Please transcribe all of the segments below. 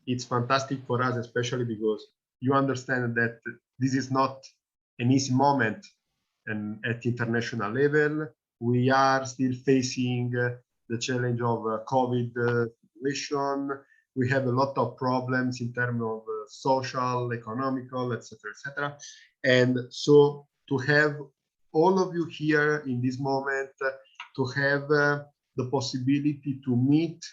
It's fantastic for us, especially because you understand that this is not an easy moment, and at international level, we are still facing the challenge of COVID situation. We have a lot of problems in terms of social, economical, etc., etc. And so to have all of you here in this moment, to have the possibility to meet,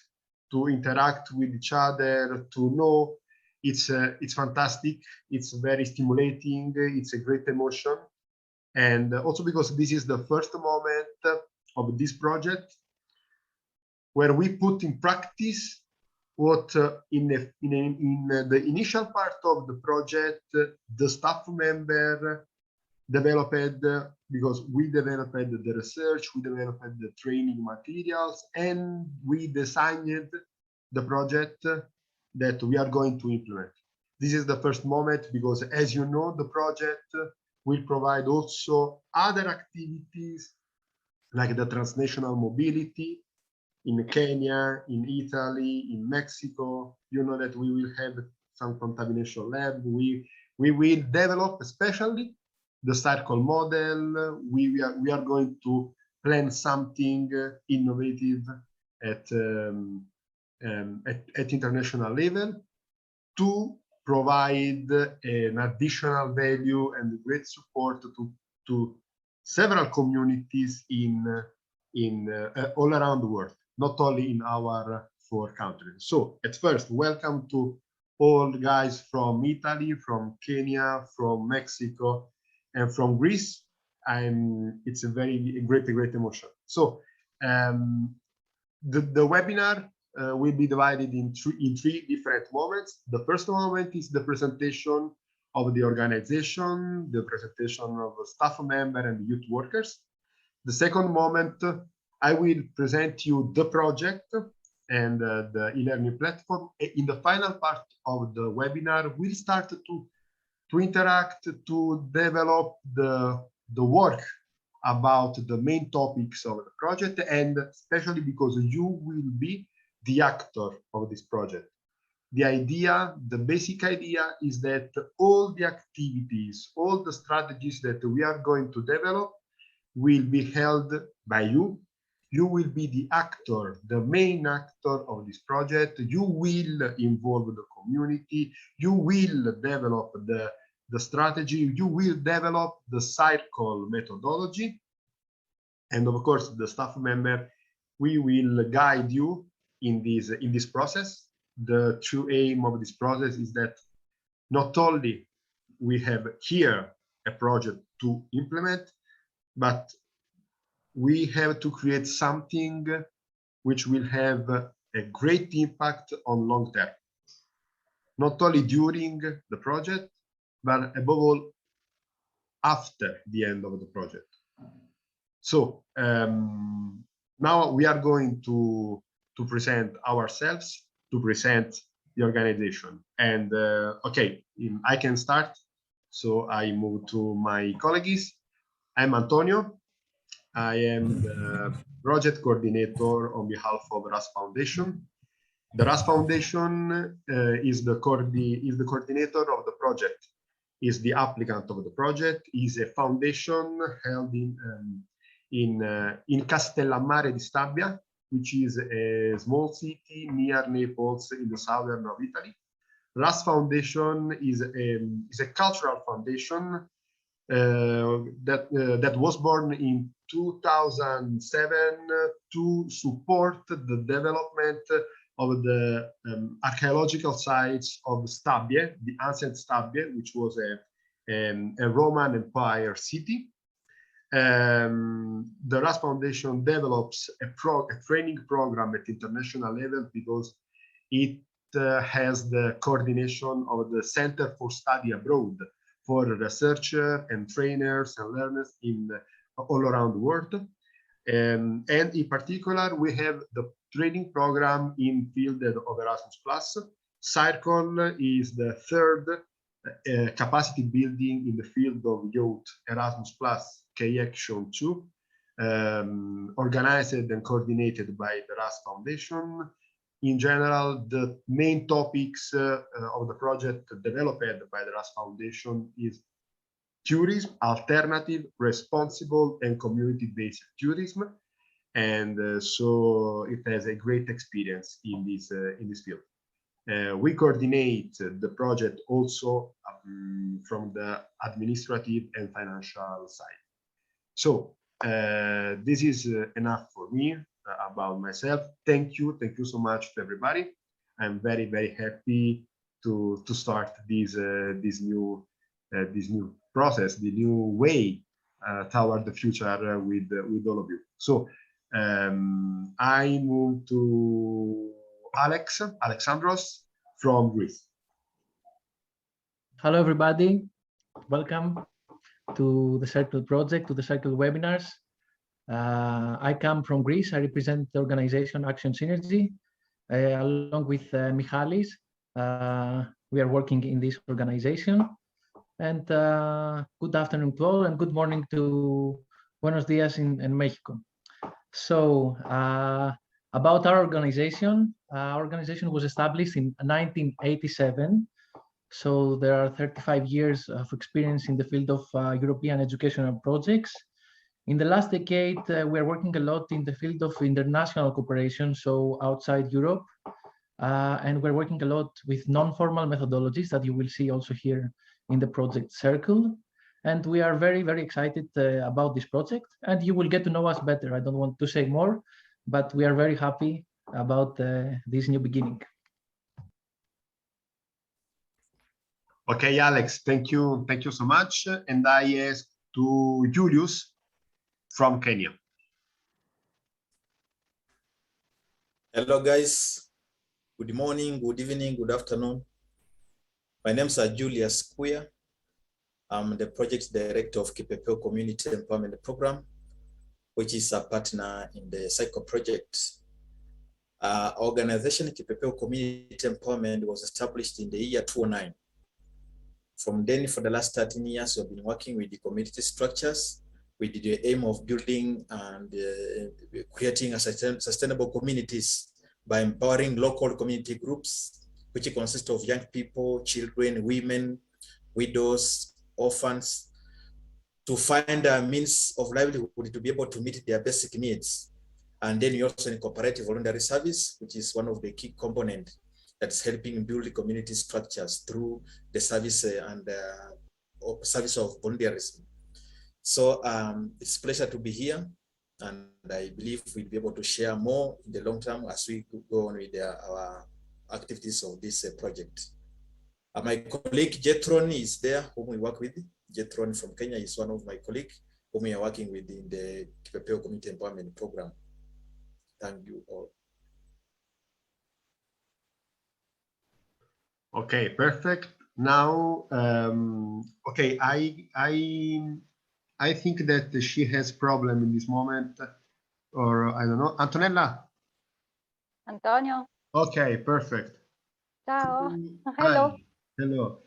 to interact with each other, to know, it's fantastic. It's very stimulating. It's a great emotion. And also because this is the first moment of this project where we put in practice what in the initial part of the project, the staff member developed, because we developed the research, we developed the training materials, and we designed the project that we are going to implement. This is the first moment because, as you know, the project will provide also other activities like the transnational mobility in Kenya, in Italy, in Mexico. You know that we will have some contamination lab. We will develop especially the circle model. We are going to plan something innovative at international level to provide an additional value and great support to several communities in all around the world, not only in our 4 countries. So at first, welcome to all the guys from Italy, from Kenya, from Mexico, and from Greece. It's a very great emotion. So the webinar will be divided in three different moments. The first moment is the presentation of the organization, the presentation of the staff member and the youth workers. The second moment, I will present you the project and the e-learning platform. In the final part of the webinar, we'll start to interact, to develop the work about the main topics of the project, and especially because you will be the actor of this project. The idea, the basic idea is that all the activities, all the strategies that we are going to develop will be held by you. You will be the actor, the main actor of this project. You will involve the community. You will develop the strategy. You will develop the circle methodology. And of course, the staff member, we will guide you in this process. The true aim of this process is that not only we have here a project to implement, but we have to create something which will have a great impact on long term, not only during the project, but above all, after the end of the project. So now we are going to present ourselves, to present the organization. And okay, I can start. So I move to my colleagues. I'm Antonio. I am the project coordinator on behalf of RAS Foundation. The RAS Foundation is the coordinator of the project, is the applicant of the project, is a foundation held in Castellammare di Stabia, which is a small city near Naples in the southern of Italy. RAS Foundation is a cultural foundation that was born in 2007 to support the development of the archaeological sites of Stabie, the ancient Stabie, which was a Roman Empire city. The RAS Foundation develops a training program at international level because it has the coordination of the Center for Study Abroad for researchers and trainers and learners all around the world. And in particular, we have the training program in field of Erasmus+. Circle is the third capacity building in the field of youth Erasmus+ K-Action 2, organized and coordinated by the RAS Foundation. in general, the main topics of the project developed by the RAS Foundation is tourism, alternative, responsible, and community-based tourism. And so it has a great experience in this field. We coordinate the project also from the administrative and financial side. So this is enough for me about myself. Thank you so much to everybody. I'm very, very happy to start this new process, the new way toward the future with all of you. So I move to Alexandros from Greece. Hello, everybody. Welcome to the Circle project, to the Circle webinars. I come from Greece. I represent the organization Action Synergy, along with Michalis. We are working in this organization. And good afternoon to all, and good morning to Buenos Dias in Mexico. So about our organization was established in 1987. So there are 35 years of experience in the field of European educational projects. In the last decade, we are working a lot in the field of international cooperation, so outside Europe. And we're working a lot with non-formal methodologies that you will see also here in the project Circle. And we are very, very excited about this project. And you will get to know us better. I don't want to say more, but we are very happy about this new beginning. Okay, Alex, thank you so much. And I ask to Julius from Kenya. Hello, guys. Good morning, good evening, good afternoon. My name is Julius Kuya. I'm the project director of Kipepeo Community Empowerment Program, which is a partner in the Cycle project. Organization Kipepeo Community Empowerment was established in the year 2009. From then, for the last 13 years, we've been working with the community structures with the aim of building and creating a sustainable communities by empowering local community groups, which consist of young people, children, women, widows, orphans, to find a means of livelihood to be able to meet their basic needs. And then you also incorporate voluntary service, which is one of the key components that's helping build community structures through the service and service of volunteerism. So it's a pleasure to be here, and I believe we'll be able to share more in the long term as we go on with our activities of this project. My colleague Jetron is there, whom we work with. Jetron from Kenya is one of my colleagues whom we are working with in the Kipepeo Community Empowerment Program. Thank you all. Okay, perfect. Now, okay, I think that she has problem in this moment, or I don't know. Antonella? Antonio? Okay, perfect. Ciao. Hello. Hi. Hello.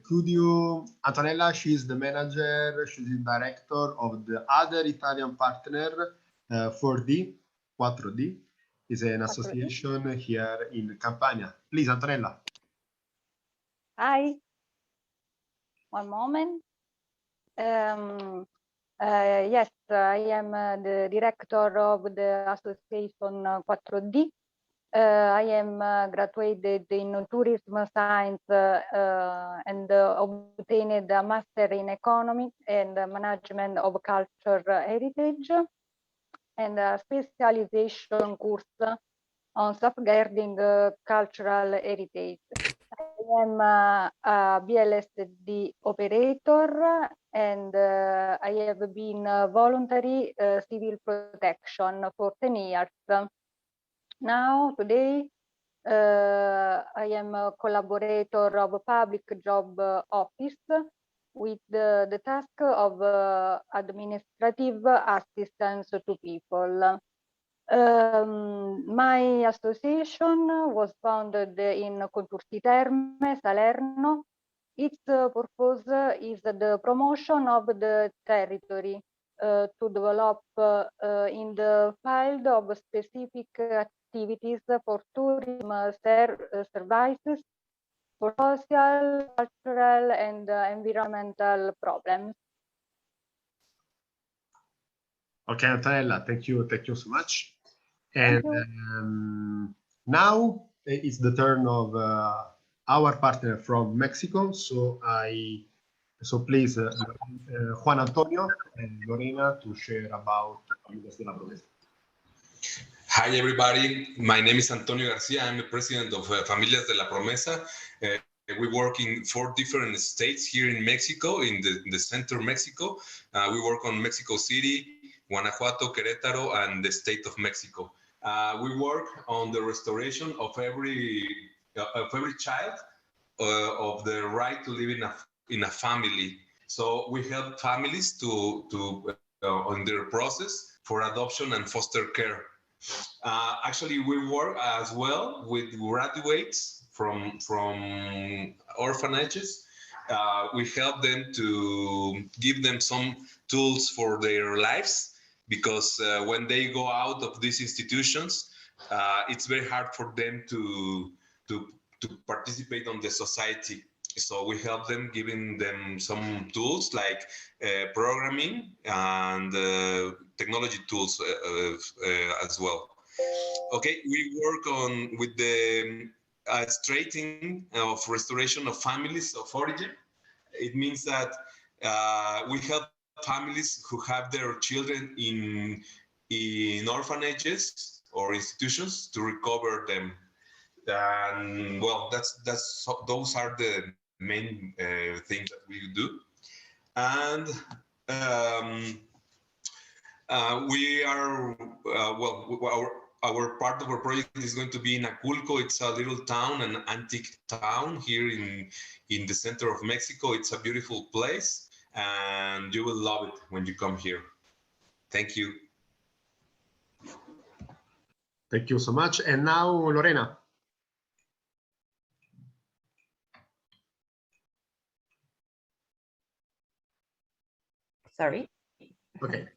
Could you, Antonella, she's the manager, she's the director of the other Italian partner, 4D, is an association here in Campania. Please, Antonella. Hi. One moment. Yes, I am the director of the association 4D. I am graduated in tourism science and obtained a master in economics and management of culture heritage and a specialization course on safeguarding cultural heritage. I am a BLSD operator, and I have been voluntary civil protection for 10 years. Now, today, I am a collaborator of a public job office with the task of administrative assistance to people. My association was founded in Contursi Terme, Salerno. Its purpose is the promotion of the territory to develop in the field of specific activities for tourism services, for social, cultural, and environmental problems. Okay, Antonella, thank you so much. And now it's the turn of our partner from Mexico. So please, Juan Antonio and Lorena to share about Familias de la Promesa. Hi, everybody. My name is Antonio Garcia. I'm the president of Familias de la Promesa. We work in 4 different states here in Mexico, in the center of Mexico. We work on Mexico City, Guanajuato, Querétaro, and the state of Mexico. We work on the restoration of every child of the right to live in a family. So we help families to on their process for adoption and foster care. Actually, we work as well with graduates from orphanages. We help them to give them some tools for their lives, because when they go out of these institutions, it's very hard for them to participate on the society. So we help them, giving them some tools like programming and technology tools as well. Okay, we work on with the straightening of restoration of families of origin. It means that we help families who have their children in orphanages or institutions to recover them. And well, those are the main things that we do. And we are our part of our project is going to be in Aculco. It's a little town, an antique town here in the center of Mexico. It's a beautiful place, and you will love it when you come here. Thank you. Thank you so much. And now, Lorena. Sorry. Okay.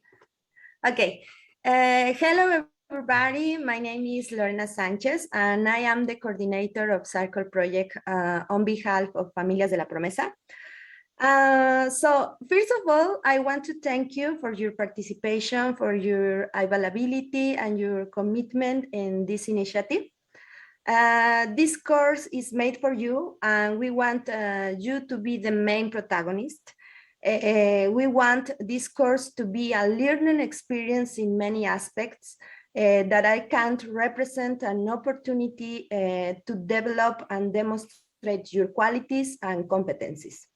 Okay. Hello, everybody. My name is Lorena Sanchez, and I am the coordinator of Circle Project on behalf of Familias de la Promesa. So first of all, I want to thank you for your participation, for your availability and your commitment in this initiative. This course is made for you, and we want you to be the main protagonist. We want this course to be a learning experience in many aspects that I can't represent an opportunity to develop and demonstrate your qualities and competencies.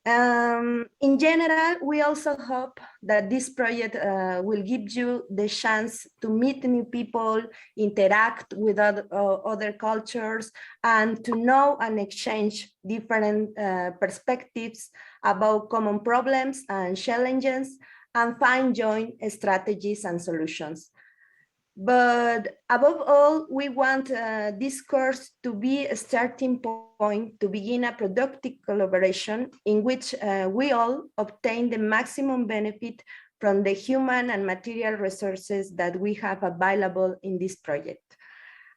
In general, we also hope that this project will give you the chance to meet new people, interact with other cultures, and to know and exchange different perspectives about common problems and challenges, and find joint strategies and solutions. But above all, we want this course to be a starting point to begin a productive collaboration in which we all obtain the maximum benefit from the human and material resources that we have available in this project.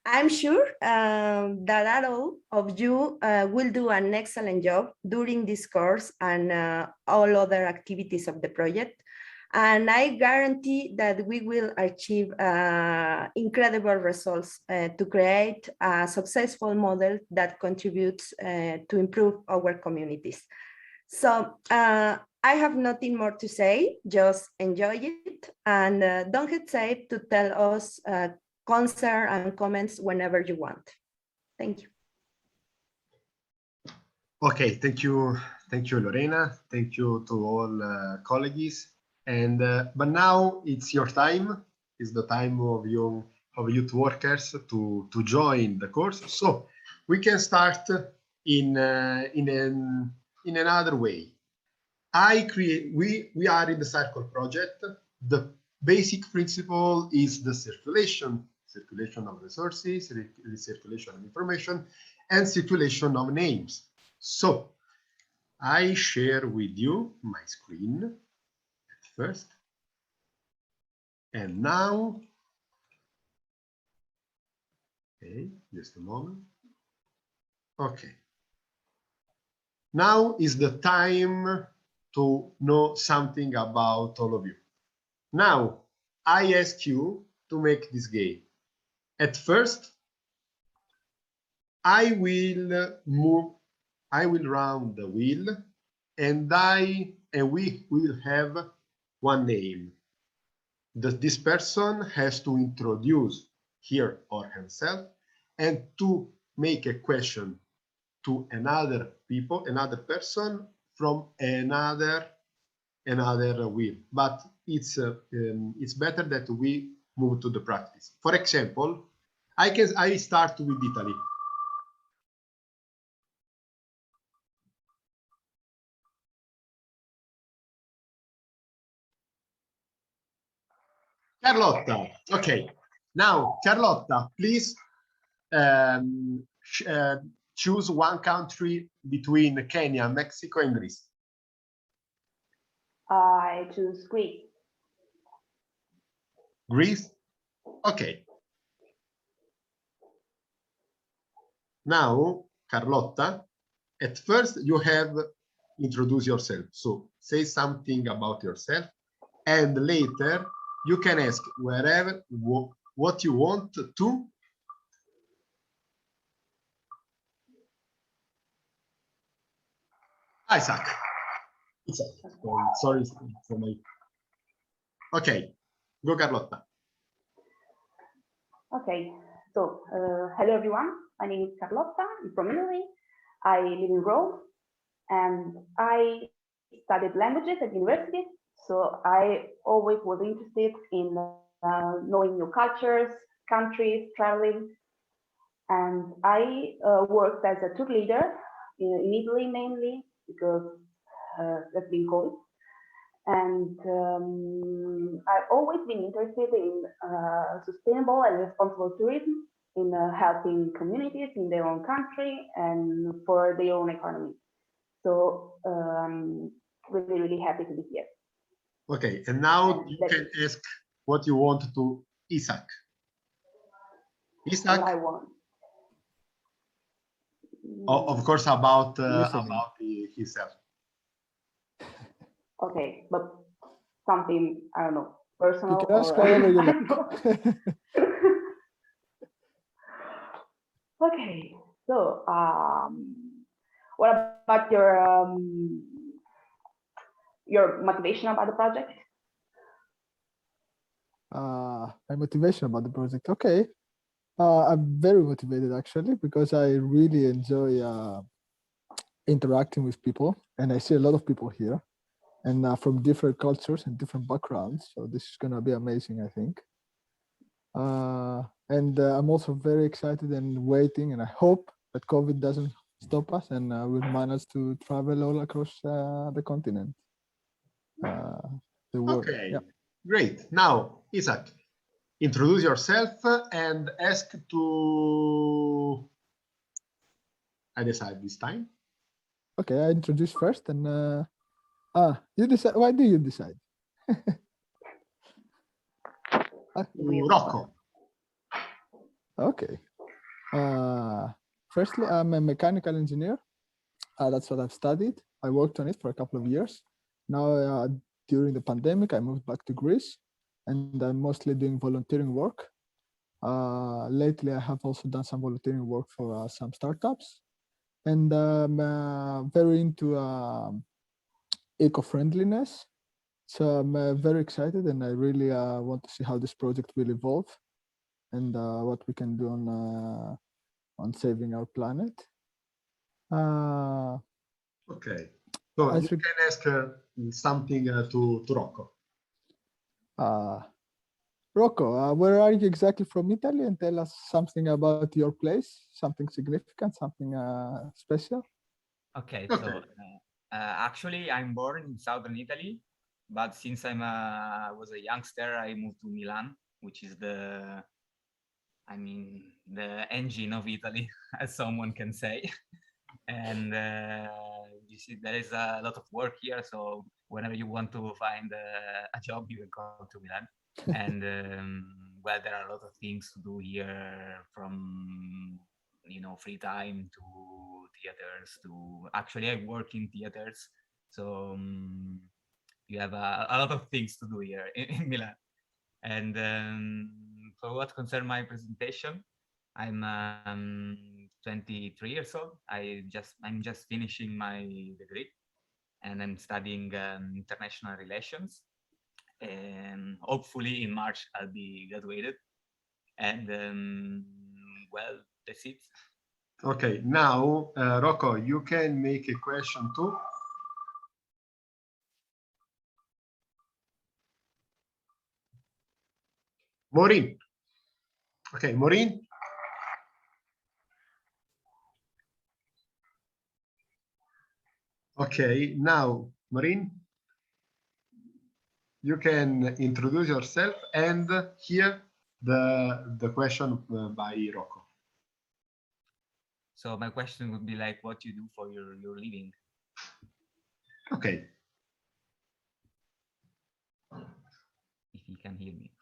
I'm sure that all of you will do an excellent job during this course and all other activities of the project. And I guarantee that we will achieve incredible results to create a successful model that contributes to improve our communities. So I have nothing more to say, just enjoy it, and don't hesitate to tell us concerns and comments whenever you want. Thank you. Okay, thank you, Lorena. Thank you to all colleagues. And but now it's your time. It's the time of youth workers to join the course. So we can start in another way. We are in the Circle project. The basic principle is the circulation of resources, circulation of information, and circulation of names. So I share with you my screen first, and now Okay, just a moment. Okay. Now is the time to know something about all of you. Now, I ask you to make this game. At first, I will round the wheel, and we will have one name. This person has to introduce her or himself and to make a question to another person from another wheel. But it's better that we move to the practice. For example, I start with Italy. Carlotta. Okay. Now, Carlotta, please choose one country between Kenya, Mexico, and Greece. I choose Greece. Greece? Okay. Now, Carlotta, at first you have introduce yourself. So say something about yourself, and later you can ask wherever what you want to. Isaac. Sorry for my. Okay, go Carlotta. Okay, so hello everyone. My name is Carlotta. I'm from Italy. I live in Rome, and I studied languages at university. So I always was interested in knowing new cultures, countries, traveling, and I worked as a tour leader in Italy mainly because that's been COVID. And I've always been interested in sustainable and responsible tourism, in helping communities in their own country and for their own economy. So really, really happy to be here. Okay, and now you can ask what you want to Isaac. Isaac? I want. Of course, about himself. Okay, but something, I don't know, personal. You can ask whatever you like. Okay, so what about your motivation about the project? My motivation about the project. Okay, I'm very motivated actually because I really enjoy interacting with people, and I see a lot of people here, and from different cultures and different backgrounds. So this is gonna be amazing, I think. And I'm also very excited and waiting, and I hope that COVID doesn't stop us, and we'll manage to travel all across the continent, the world. Okay, yeah. Great. Now, Isaac, introduce yourself and ask to. I decide this time. Okay, I introduce first, and you decide. Why do you decide? Rocco. Okay. Firstly, I'm a mechanical engineer. That's what I've studied. I worked on it for a couple of years. Now, during the pandemic, I moved back to Greece, and I'm mostly doing volunteering work. Lately, I have also done some volunteering work for some startups, and I'm very into eco-friendliness. So I'm very excited, and I really want to see how this project will evolve, and what we can do on saving our planet. Okay, so you can ask something to Rocco. Rocco, where are you exactly from Italy? And tell us something about your place, something significant, something special. Okay, so actually I'm born in southern Italy, but since I was a youngster, I moved to Milan, which is the engine of Italy, as someone can say. And you see, there is a lot of work here. So whenever you want to find a job, you can come to Milan. And well, there are a lot of things to do here, from free time to theaters to actually I work in theaters, so you have a lot of things to do here in Milan. And for what concerns my presentation, I'm 23 years old. I'm just finishing my degree, and I'm studying international relations. And hopefully in March I'll be graduated. And well, that's it. Okay, now Rocco, you can make a question too. Maureen. Okay, Maureen. Okay, now Maureen, you can introduce yourself and hear the question by Rocco. So my question would be like, what you do for your living? Okay. If you can hear me.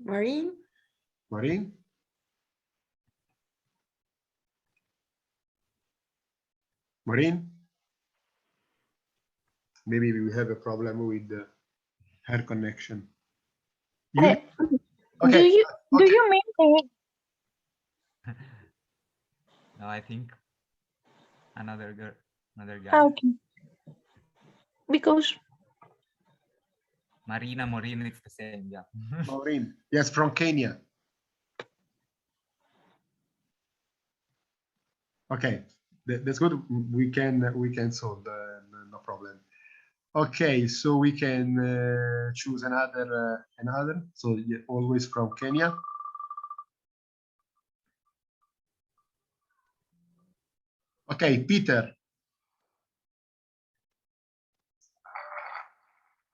Maureen? Maureen? Maureen? Maybe we have a problem with her connection. Okay. Do you mean me? No, I think another guy. Okay. Because Marina, Maureen, it's the same, yeah. Maureen, yes, from Kenya. Okay, that's good. We can solve no problem. Okay, so we can choose another. So always from Kenya. Okay, Peter.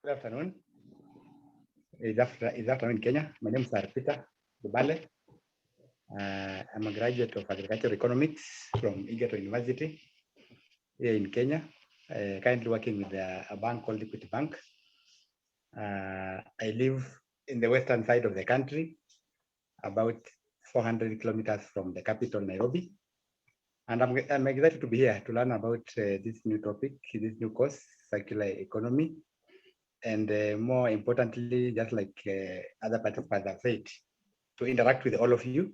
Good afternoon. It's afternoon in Kenya. My name is Peter Dubale. I'm a graduate of agricultural economics from Egerton University here in Kenya. Currently working with a bank called Equity Bank. I live in the western side of the country, about 400 kilometers from the capital, Nairobi. And I'm excited to be here to learn about this new topic, this new course, circular economy. And more importantly, just like other participants have said, to interact with all of you,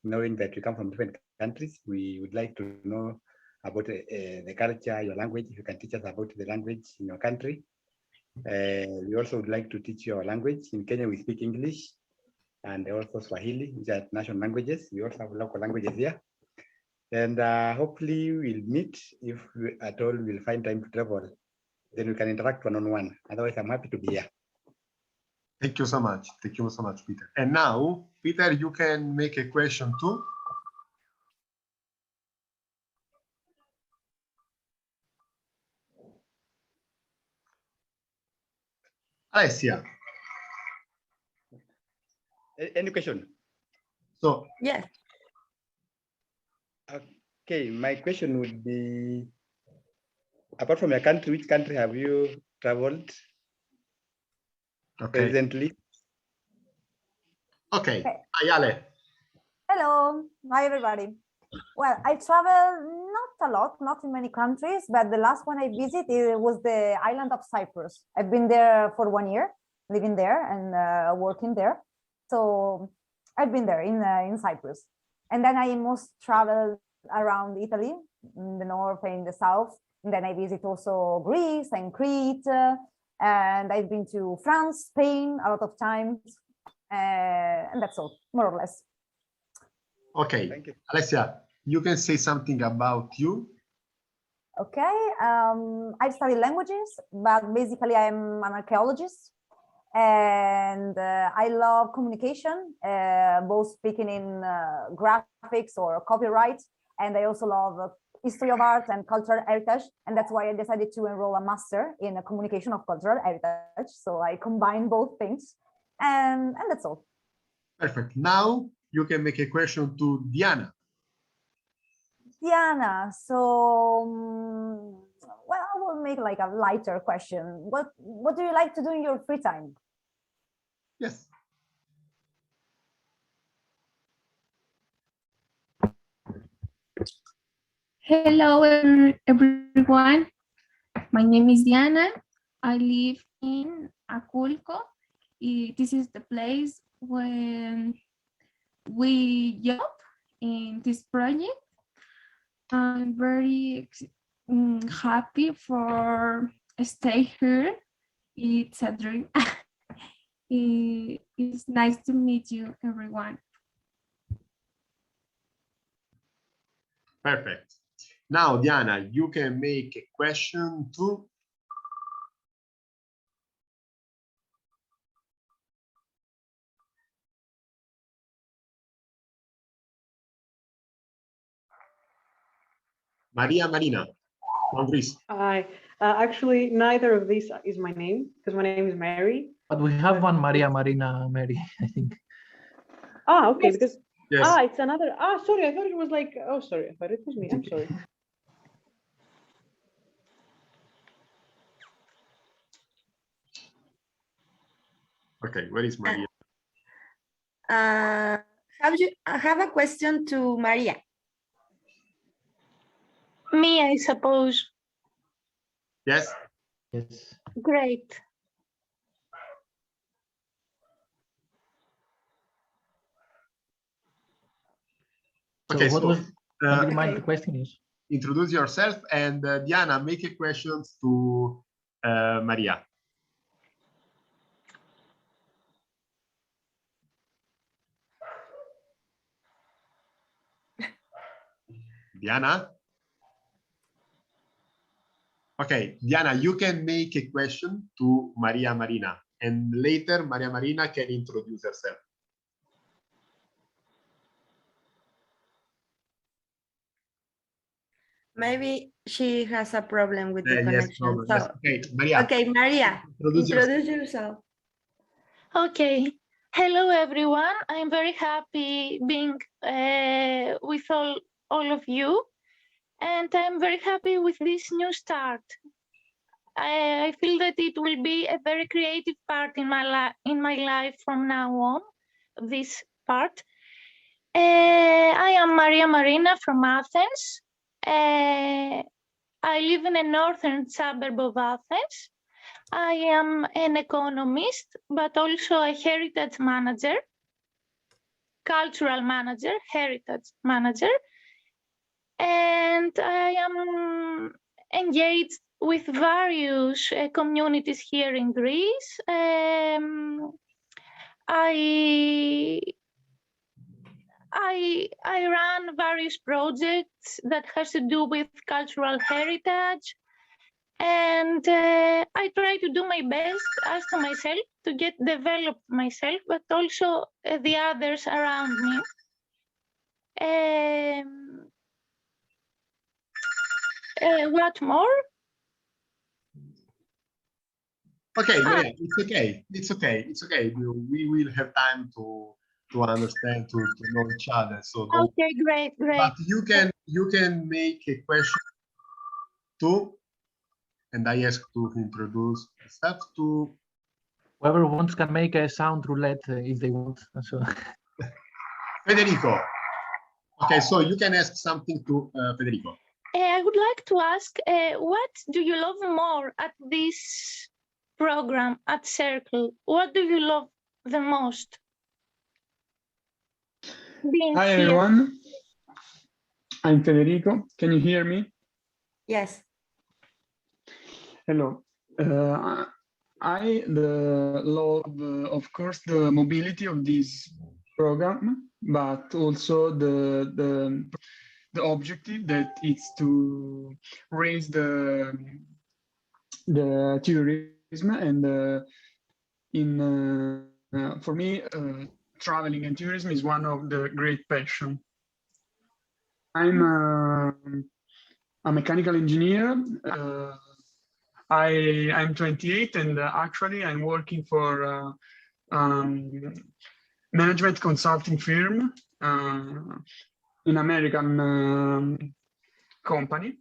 knowing that we come from different countries. We would like to know about the culture, your language. If you can teach us about the language in your country. We also would like to teach you our language. In Kenya, we speak English and also Swahili, which are national languages. We also have local languages here. And hopefully we'll meet if we, at all we'll find time to travel. Then we can interact one-on-one. Otherwise, I'm happy to be here. Thank you so much. Thank you so much, Peter. And now, Peter, you can make a question too. Alessia. Any question? So, yes. Okay, my question would be, apart from your country, which country have you traveled recently? Okay. Ayale. Hello. Hi, everybody. Well, I travel not a lot, not in many countries, but the last one I visited was the island of Cyprus. I've been there for 1 year, living there and working there. So I've been there in Cyprus. And then I most traveled around Italy, in the north and in the south. And then I visit also Greece and Crete. And I've been to France, Spain a lot of times. And that's all, more or less. Okay, thank you. Alessia, you can say something about you. Okay, I've studied languages, but basically I'm an archaeologist. And I love communication, both speaking in graphics or copyright. And I also love history of art and cultural heritage. And that's why I decided to enroll a master in communication of cultural heritage. So I combine both things. And that's all. Perfect. Now you can make a question to Diana. Diana, so, well, I will make like a lighter question. What do you like to do in your free time? Yes. Hello, everyone. My name is Diana. I live in Aculco. This is the place where we job in this project. I'm very happy for stay here. It's a dream. It's nice to meet you, everyone. Perfect. Now, Diana, you can make a question to Maria Marina from Greece. Hi. Actually, neither of these is my name because my name is Mary. But we have one Maria Marina, Mary, I think. Ah, okay. Yes. Because Yes. it's another. Sorry. I thought it was like. Oh, sorry. I thought it was me. I'm sorry. Okay, where is Maria? I have a question to Maria. Me, I suppose. Yes. Yes. Great. Okay, so what so do you mind the question is? introduce yourself, and Diana, make a question to Maria. Diana? Okay, Diana, you can make a question to Maria Marina, and later Maria Marina can introduce herself. Maybe she has a problem with the Yes, connection. problem. So, Yes. Okay, Maria. okay, Maria, introduce yourself. Okay. Hello, everyone. I'm very happy being with all of you, and I'm very happy with this new start. I feel that it will be a very creative part in my life from now on. This part. I am Maria Marina from Athens. I live in a northern suburb of Athens. I am an economist, but also a heritage manager, cultural manager, heritage manager. And I am engaged with various communities here in Greece. I run various projects that has to do with cultural heritage, and I try to do my best as to myself to get developed myself, but also the others around me. What more? Okay, Maria, it's okay. It's okay. It's okay. We will have time to understand, to know each other. So don't. Okay, great. But you can make a question to, and I ask to introduce yourself to. Whoever wants can make a sound roulette if they want. So. Federico. Okay, so you can ask something to Federico. I would like to ask, what do you love more at this program at Circle? What do you love the most? Hi, everyone. I'm Federico. Can you hear me? Yes. Hello. I love, of course, the mobility of this program, but also the objective that is to raise the tourism, and for me, traveling and tourism is one of the great passion. I'm a mechanical engineer. I'm 28, and actually I'm working for management consulting firm in American company.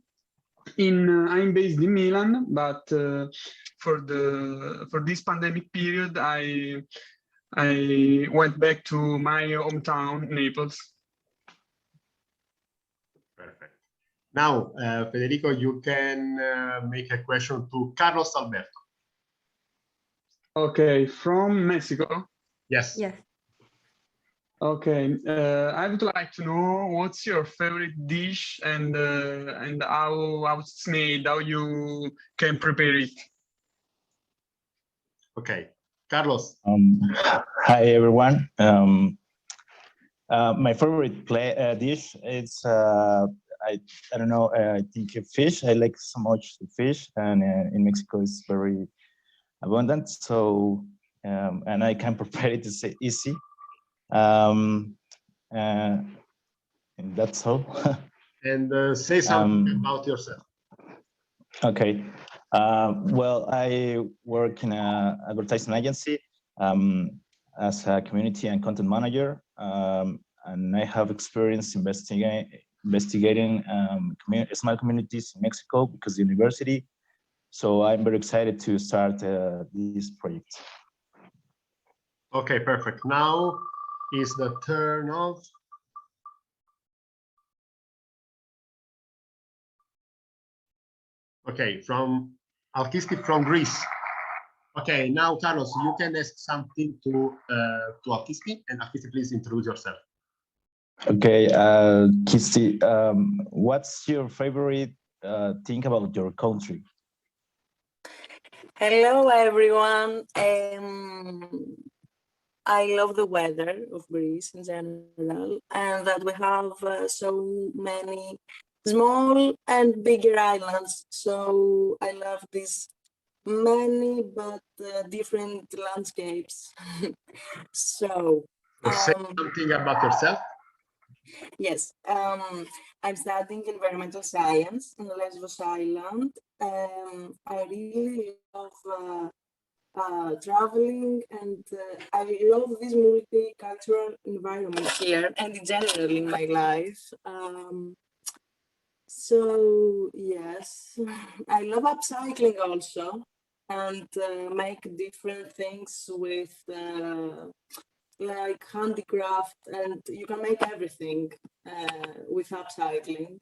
I'm based in Milan, but for this pandemic period, I I went back to my hometown, Naples. Perfect. Now, Federico, you can make a question to Carlos Alberto. Okay, from Mexico. Yes. Yes. Okay, I would like to know what's your favorite dish and how it's made, how you can prepare it. Okay, Carlos. Hi everyone. My favorite dish is I don't know. I think fish. I like so much fish, and in Mexico it's very abundant. So and I can prepare it. It's easy. And that's all. And say something about yourself. Okay. Well, I work in an advertising agency as a community and content manager, and I have experience investigating small communities in Mexico because of the university. So I'm very excited to start this project. Okay, perfect. Now is the turn of from Alkisti from Greece. Okay, now Carlos, you can ask something to Alkisti, and Alkisti, please introduce yourself. Okay, Kisti, what's your favorite thing about your country? Hello, everyone. I love the weather of Greece in general, and that we have so many small and bigger islands. So I love these many but different landscapes. So Say something about yourself. yes, I'm studying environmental science in Lesbos Island. I really love traveling, and I love this multicultural environment here and in general in my life. So yes, I love upcycling also, and make different things with like handicraft, and you can make everything with upcycling.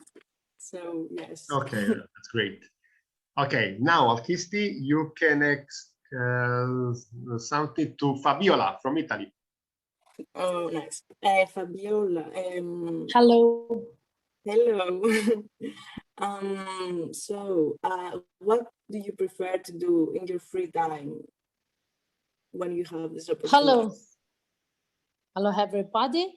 So yes. Okay, that's great. Okay, now Alkisti, you can ask something to Fabiola from Italy. Oh, nice. Fabiola. Hello. Hello. So, what do you prefer to do in your free time when you have this opportunity? Hello. Hello, everybody.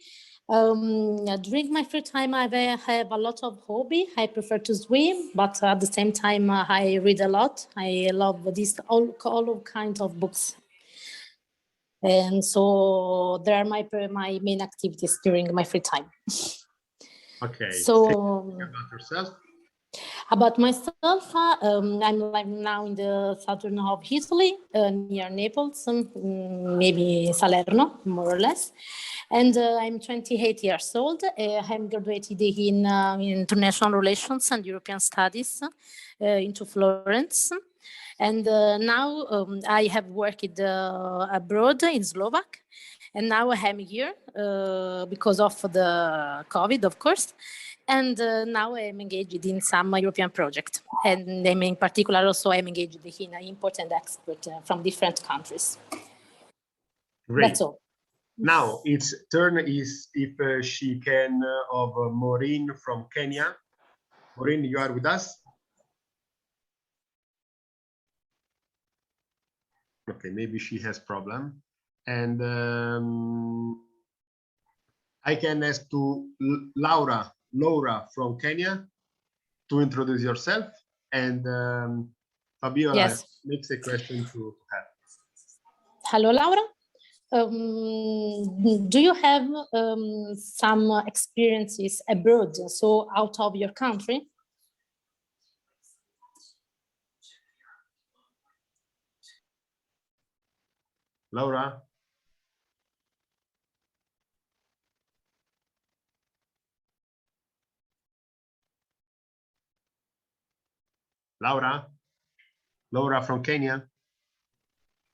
During my free time, I have a lot of hobby. I prefer to swim, but at the same time, I read a lot. I love all kinds of books. And so they are my main activities during my free time. Okay. So about yourself. About myself, I'm living now in the southern of Italy, near Naples, maybe Salerno, more or less. And I'm 28 years old. I'm graduated in international relations and European studies into Florence. And now I have worked abroad in Slovak. And now I'm here because of the COVID, of course. And now I'm engaged in some European project. And in particular, also I'm engaged in import and export from different countries. Great. That's all. Now its turn is if she can of Maureen from Kenya. Maureen, you are with us? Okay, maybe she has problem. And I can ask to Laura from Kenya to introduce yourself, and Fabiola Yes. makes a question to her. Hello, Laura. Do you have some experiences abroad, so out of your country? Laura? Laura from Kenya?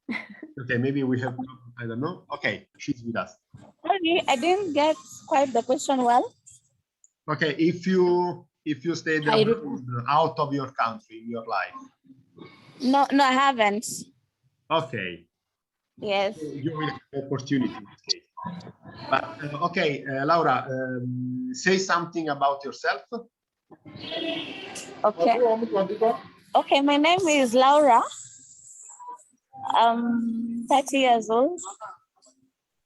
Okay, maybe we have, I don't know. Okay, she's with us. Sorry, I didn't get quite the question well. Okay, if you stayed out of your country in your life. No, I haven't. Okay. Yes. You will have opportunity in this case. But okay, Laura, say something about yourself. Okay. Okay, my name is Laura. I'm 30 years old,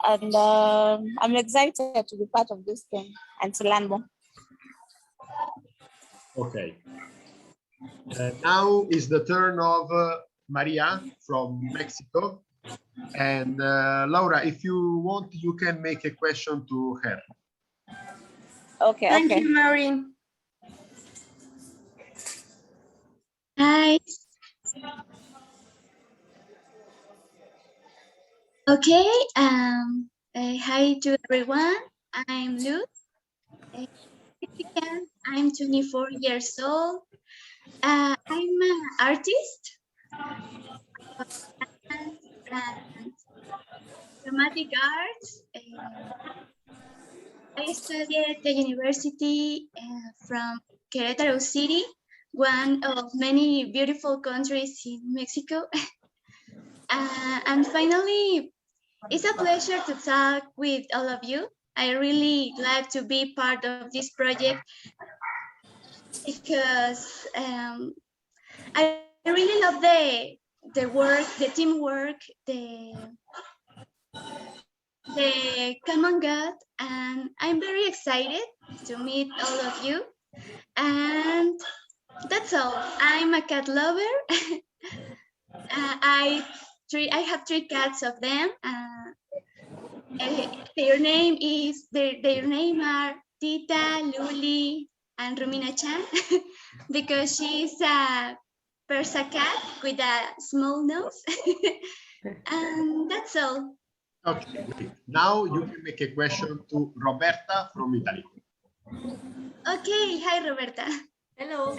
and I'm excited to be part of this thing and to learn more. Okay. Now is the turn of Maria from Mexico. And Laura, if you want, you can make a question to her. Okay. Thank you, Maureen. Hi. Okay. Hi to everyone. I'm Luz. I'm 24 years old. I'm an artist and dramatic arts. I studied at the university from Querétaro City, one of many beautiful countries in Mexico. And finally, it's a pleasure to talk with all of you. I really like to be part of this project because I really love the work, the teamwork, the common good, and I'm very excited to meet all of you. And that's all. I'm a cat lover. I have 3 cats of them. Their name are Tita, Luli, and Rumina Chan because she's a Persa cat with a small nose. And that's all. Okay, great. Now you can make a question to Roberta from Italy. Okay, hi Roberta. Hello.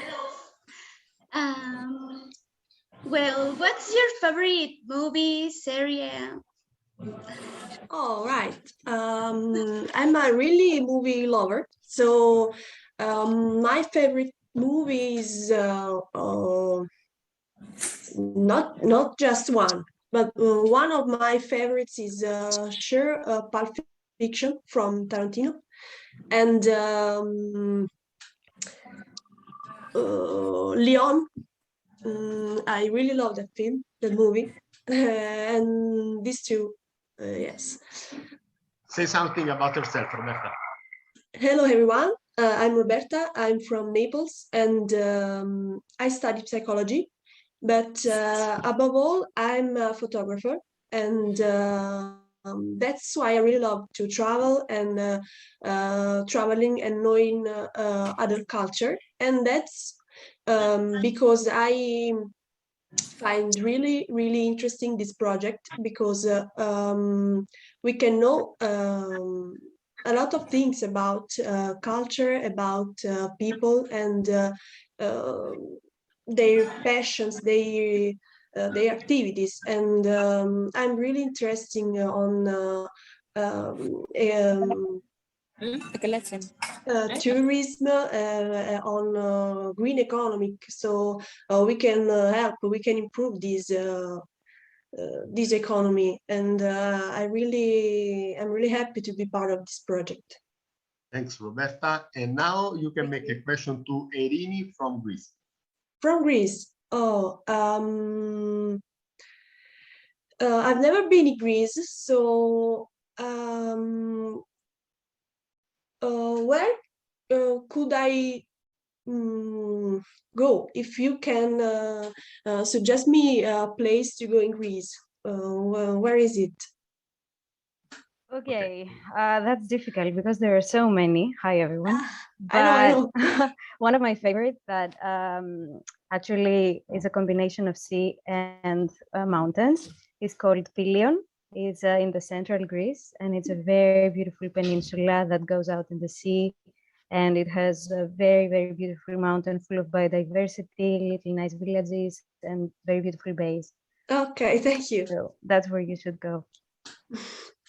Well, what's your favorite movie, series? All right. I'm a really movie lover. So my favorite movie is not just one, but one of my favorites is Pulp Fiction from Tarantino. And Leon. I really love that film, that movie. And these two, yes. Say something about yourself, Roberta. Hello, everyone. I'm Roberta. I'm from Naples, and I study psychology. But above all, I'm a photographer, and that's why I really love to travel and traveling and knowing other culture. And that's because I find really, really interesting this project because we can know a lot of things about culture, about people, and their passions, their activities. And I'm really interested on tourism, on green economic, so we can help, we can improve this economy, and I'm really happy to be part of this project. Thanks, Roberta. And now you can make a question to Irini from Greece. From Greece. I've never been in Greece, so where could I go? If you can suggest me a place to go in Greece, where is it? Okay, that's difficult because there are so many. Hi, everyone. I know. One of my favorites that actually is a combination of sea and mountains is called Pilion. It's in the central Greece, and it's a very beautiful peninsula that goes out in the sea. And it has a very, very beautiful mountain full of biodiversity, little nice villages, and very beautiful bays. Okay, thank you. So that's where you should go.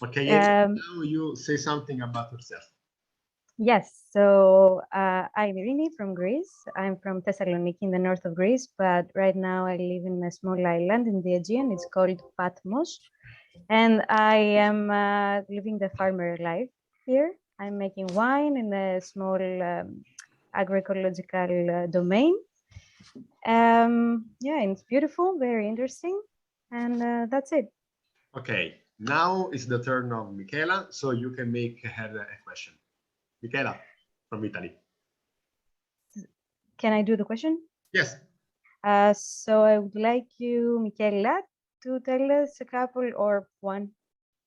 Okay, now you say something about yourself. Yes, so I'm Irini from Greece. I'm from Thessaloniki in the north of Greece, but right now I live in a small island in the Aegean. It's called Patmos. And I am living the farmer life here. I'm making wine in a small agroecological domain. Yeah, and it's beautiful, very interesting. And that's it. Okay, now it's the turn of Michela, so you can make her a question. Michela from Italy. Can I do the question? Yes. So I would like you, Michela, to tell us a couple or one,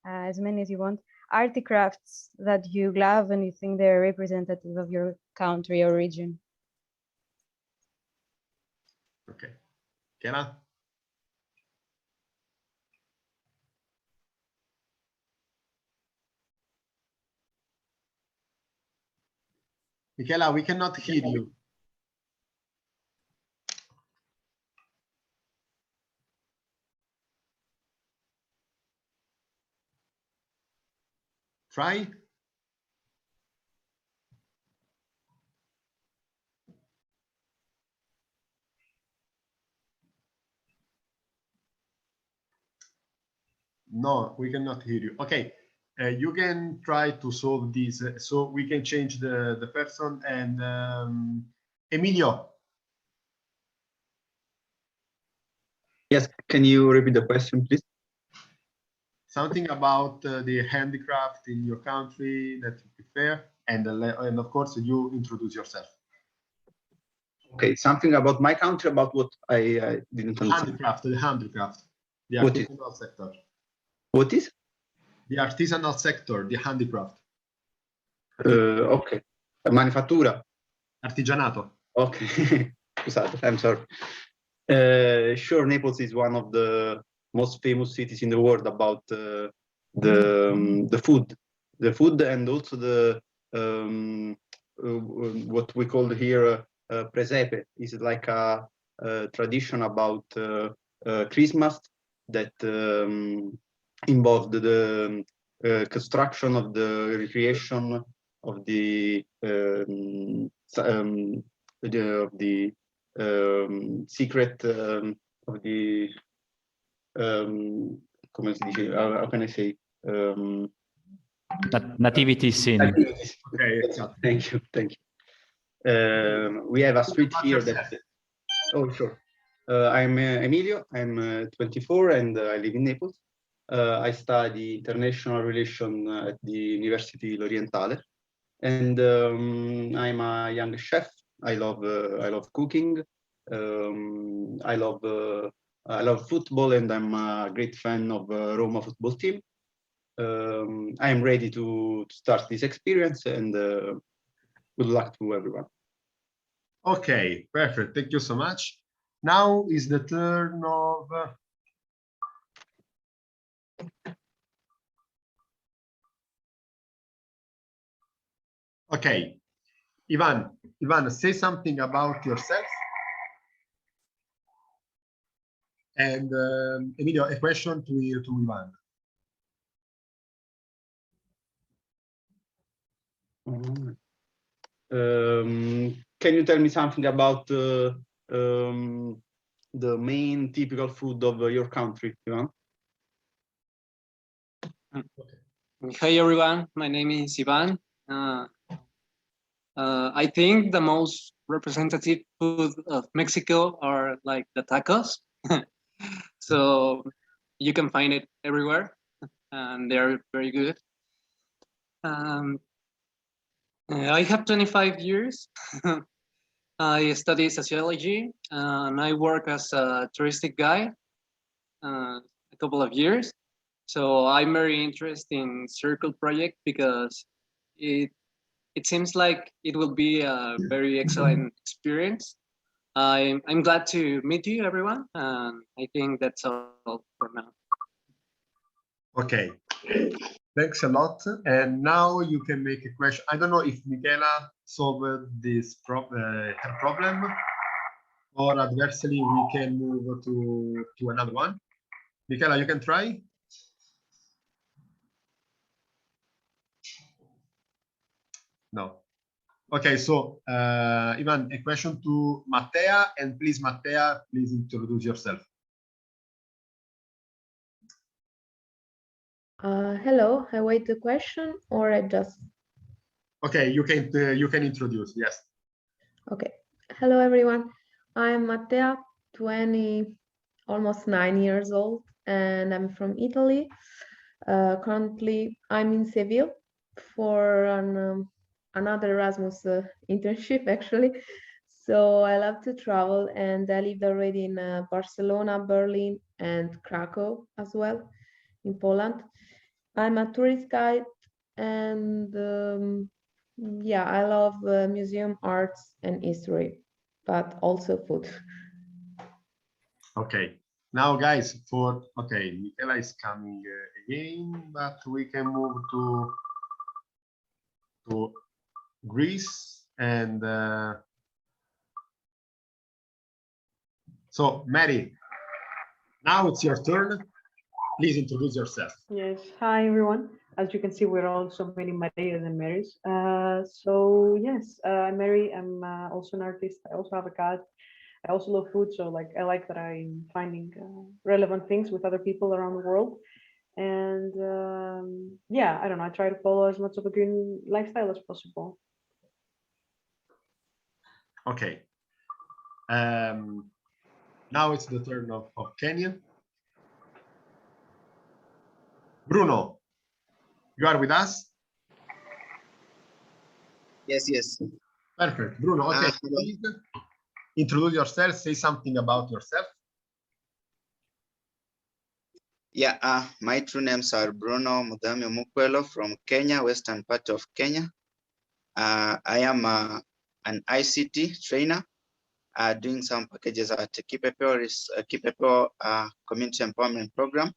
as many as you want, arty crafts that you love and you think they're representative of your country or region. Okay. Michela? Michela, we cannot hear you. Try. No, we cannot hear you. Okay, you can try to solve this. So we can change the person and Emilio. Yes, can you repeat the question, please? Something about the handicraft in your country that you prefer, and of course you introduce yourself. Okay, something about my country, about what I didn't understand. The handicraft, the What is? artisanal sector. What is? The artisanal sector, the handicraft. Okay, manifattura. Artigianato. Okay, scusate, I'm sorry. Sure, Naples is one of the most famous cities in the world about the food, and also the what we call here presepe is like a tradition about Christmas that involved the construction of the recreation of the secret of the come si dice, how can I say, nativity scene. Nativities. Okay, thank you. We have a street here that. Oh, sure. I'm Emilio. I'm 24 and I live in Naples. I study international relations at the University L'Orientale, and I'm a young chef. I love cooking. I love football, and I'm a great fan of Roma football team. I am ready to start this experience, and good luck to everyone. Okay, perfect. Thank you so much. Now is the turn of okay, Ivan, say something about yourself. And Emilio, a question to Ivan. Can you tell me something about the main typical food of your country, Ivan? Hey everyone, my name is Ivan. I think the most representative food of Mexico are like the tacos. So you can find it everywhere and they're very good. I have 25 years. I study sociology and I work as a touristic guide a couple of years. So I'm very interested in Circle project because it seems like it will be a very excellent experience. I'm glad to meet you, everyone, and I think that's all for now. Okay, thanks a lot. And now you can make a question. I don't know if Michela solved this her problem, or adversely we can move to another one. Michela, you can try. No. Okay, so Ivan, a question to Mattea, and please, Mattea, please introduce yourself. Hello, I wait the question or I just. Okay, you can introduce. Yes. Okay. Hello, everyone. I'm Mattea, 20, almost 9 years old, and I'm from Italy. Currently, I'm in Seville for another Erasmus internship, actually. So I love to travel, and I lived already in Barcelona, Berlin, and Krakow as well, in Poland. I'm a tourist guide, and yeah, I love museum arts and history, but also food. Okay. Now, guys, okay, Michela is coming again, but we can move to Greece, and so Mary, now it's your turn. Please introduce yourself. Yes. Hi, everyone. As you can see, we're all so many Marias and Marys. So yes, I'm Mary. I'm also an artist. I also have a cat. I also love food. So like, I like that I'm finding relevant things with other people around the world. And yeah, I don't know. I try to follow as much of a green lifestyle as possible. Okay. Now it's the turn of Kenya. Bruno, you are with us? Yes, yes. Perfect. Bruno, okay. Please introduce yourself, say something about yourself. Yeah, my true names are Bruno Mudami Mukwelo from Kenya, western part of Kenya. I am an ICT trainer doing some packages at Kipepo Community Empowerment Program.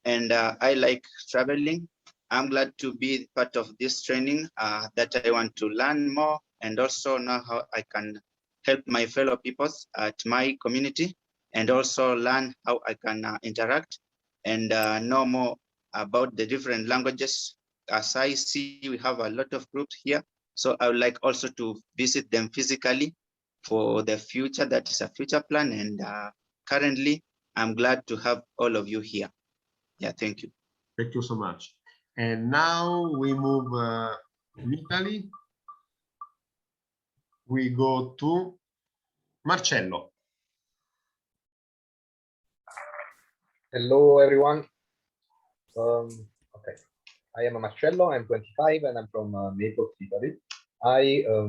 And I like traveling. I'm glad to be part of this training that I want to learn more and also know how I can help my fellow peoples at my community and also learn how I can interact and know more about the different languages. As I see, we have a lot of groups here. So I would like also to visit them physically for the future. That is a future plan. And currently, I'm glad to have all of you here. Yeah, thank you. Thank you so much. And now we move in Italy. We go to Marcello. Hello, everyone. Okay, I am Marcello. I'm 25 and I'm from Naples, Italy.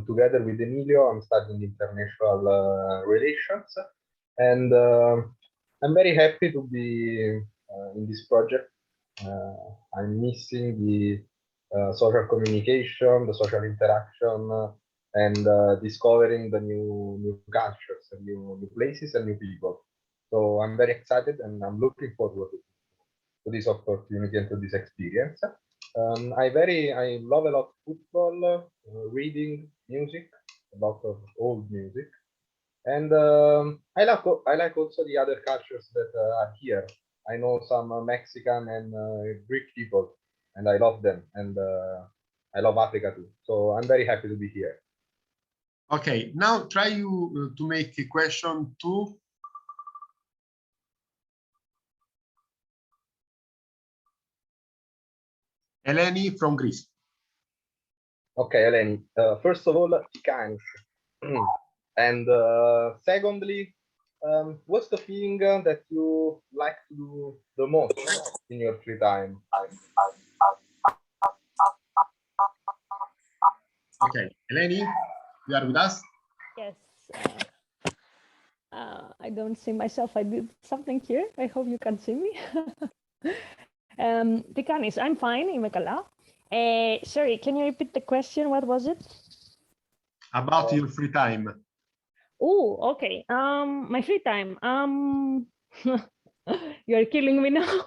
Together with Emilio, I'm studying international relations, and I'm very happy to be in this project. I'm missing the social communication, the social interaction, and discovering the new cultures, and new places, and new people. So I'm very excited, and I'm looking forward to this opportunity and to this experience. I love a lot football, reading, music, a lot of old music, and I like also the other cultures that are here. I know some Mexican and Greek people, and I love them, and I love Africa too. So I'm very happy to be here. Okay, now try you to make a question to Eleni from Greece. Okay, Eleni. First of all, Tikanis. And secondly, what's the feeling that you like to do the most in your free time? Okay, Eleni, you are with us? Yes. I don't see myself. I did something here. I hope you can see me. Tikanis, I'm fine, Imekala. Sorry, can you repeat the question? What was it? About your free time. Oh, okay. My free time. You're killing me now.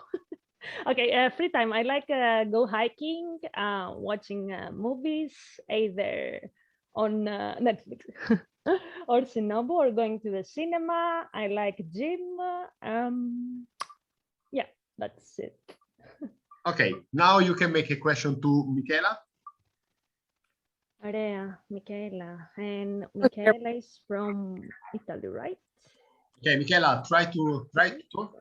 Okay, free time. I like go hiking, watching movies, either on Netflix or Sinobu, or going to the cinema. I like gym. Yeah, That's it. Okay, now you can make a question to Michela. Area, Michaela, and Michaela is from Italy, right? Okay, Michela, try to talk.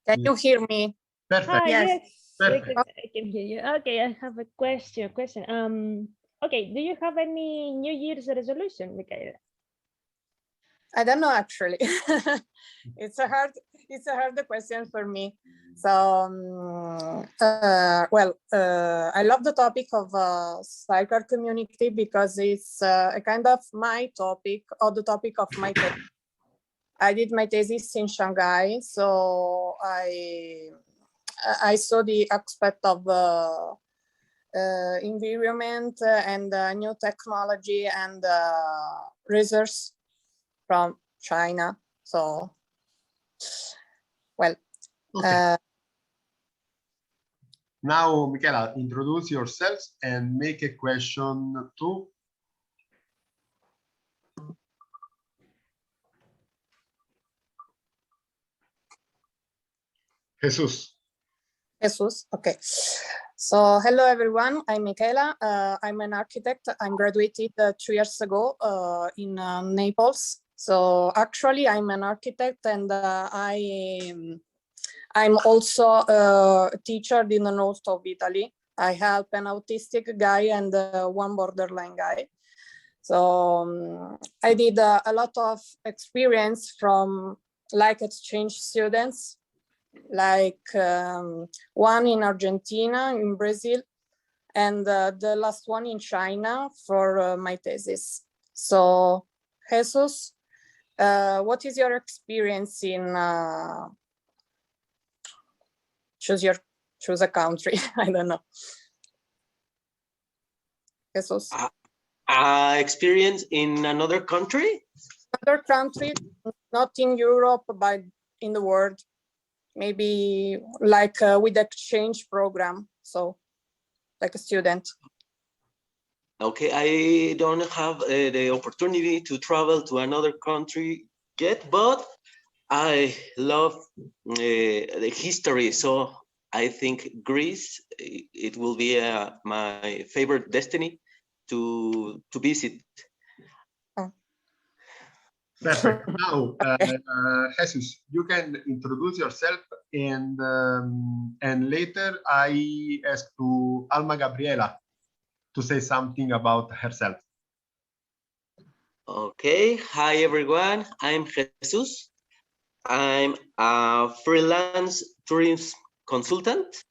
Can you hear me? Perfect. Ah, yes, Perfect. I can hear you. Okay, I have a question. Okay, do you have any New Year's resolution, Michaela? I don't know actually. It's a hard question for me. So I love the topic of cycle community because it's a kind of my topic or the topic of my thesis. I did my thesis in Shanghai, so I saw the aspect of environment and new technology and research from China. So, well. Okay. Now, Michela, introduce yourself and make a question to Jesus. Jesus, okay. So hello everyone, I'm Michaela. I'm an architect. I'm graduated 2 years ago in Naples. So actually I'm an architect and I'm also a teacher in the north of Italy. I help an autistic guy and one borderline guy. So I did a lot of experience from like exchange students, like one in Argentina, in Brazil, and the last one in China for my thesis. So Jesus, what is your experience in choose a country? I don't know. Jesus. Experience in another country? Another country, not in Europe, but in the world. Maybe like with the exchange program, so like a student. Okay, I don't have the opportunity to travel to another country yet, but I love the history, so I think Greece, it will be my favorite destiny to visit. Perfect. Now, Jesus, you can introduce yourself and later I ask to Alma Gabriela to say something about herself. Okay, hi everyone, I'm Jesus. I'm a freelance tourism consultant.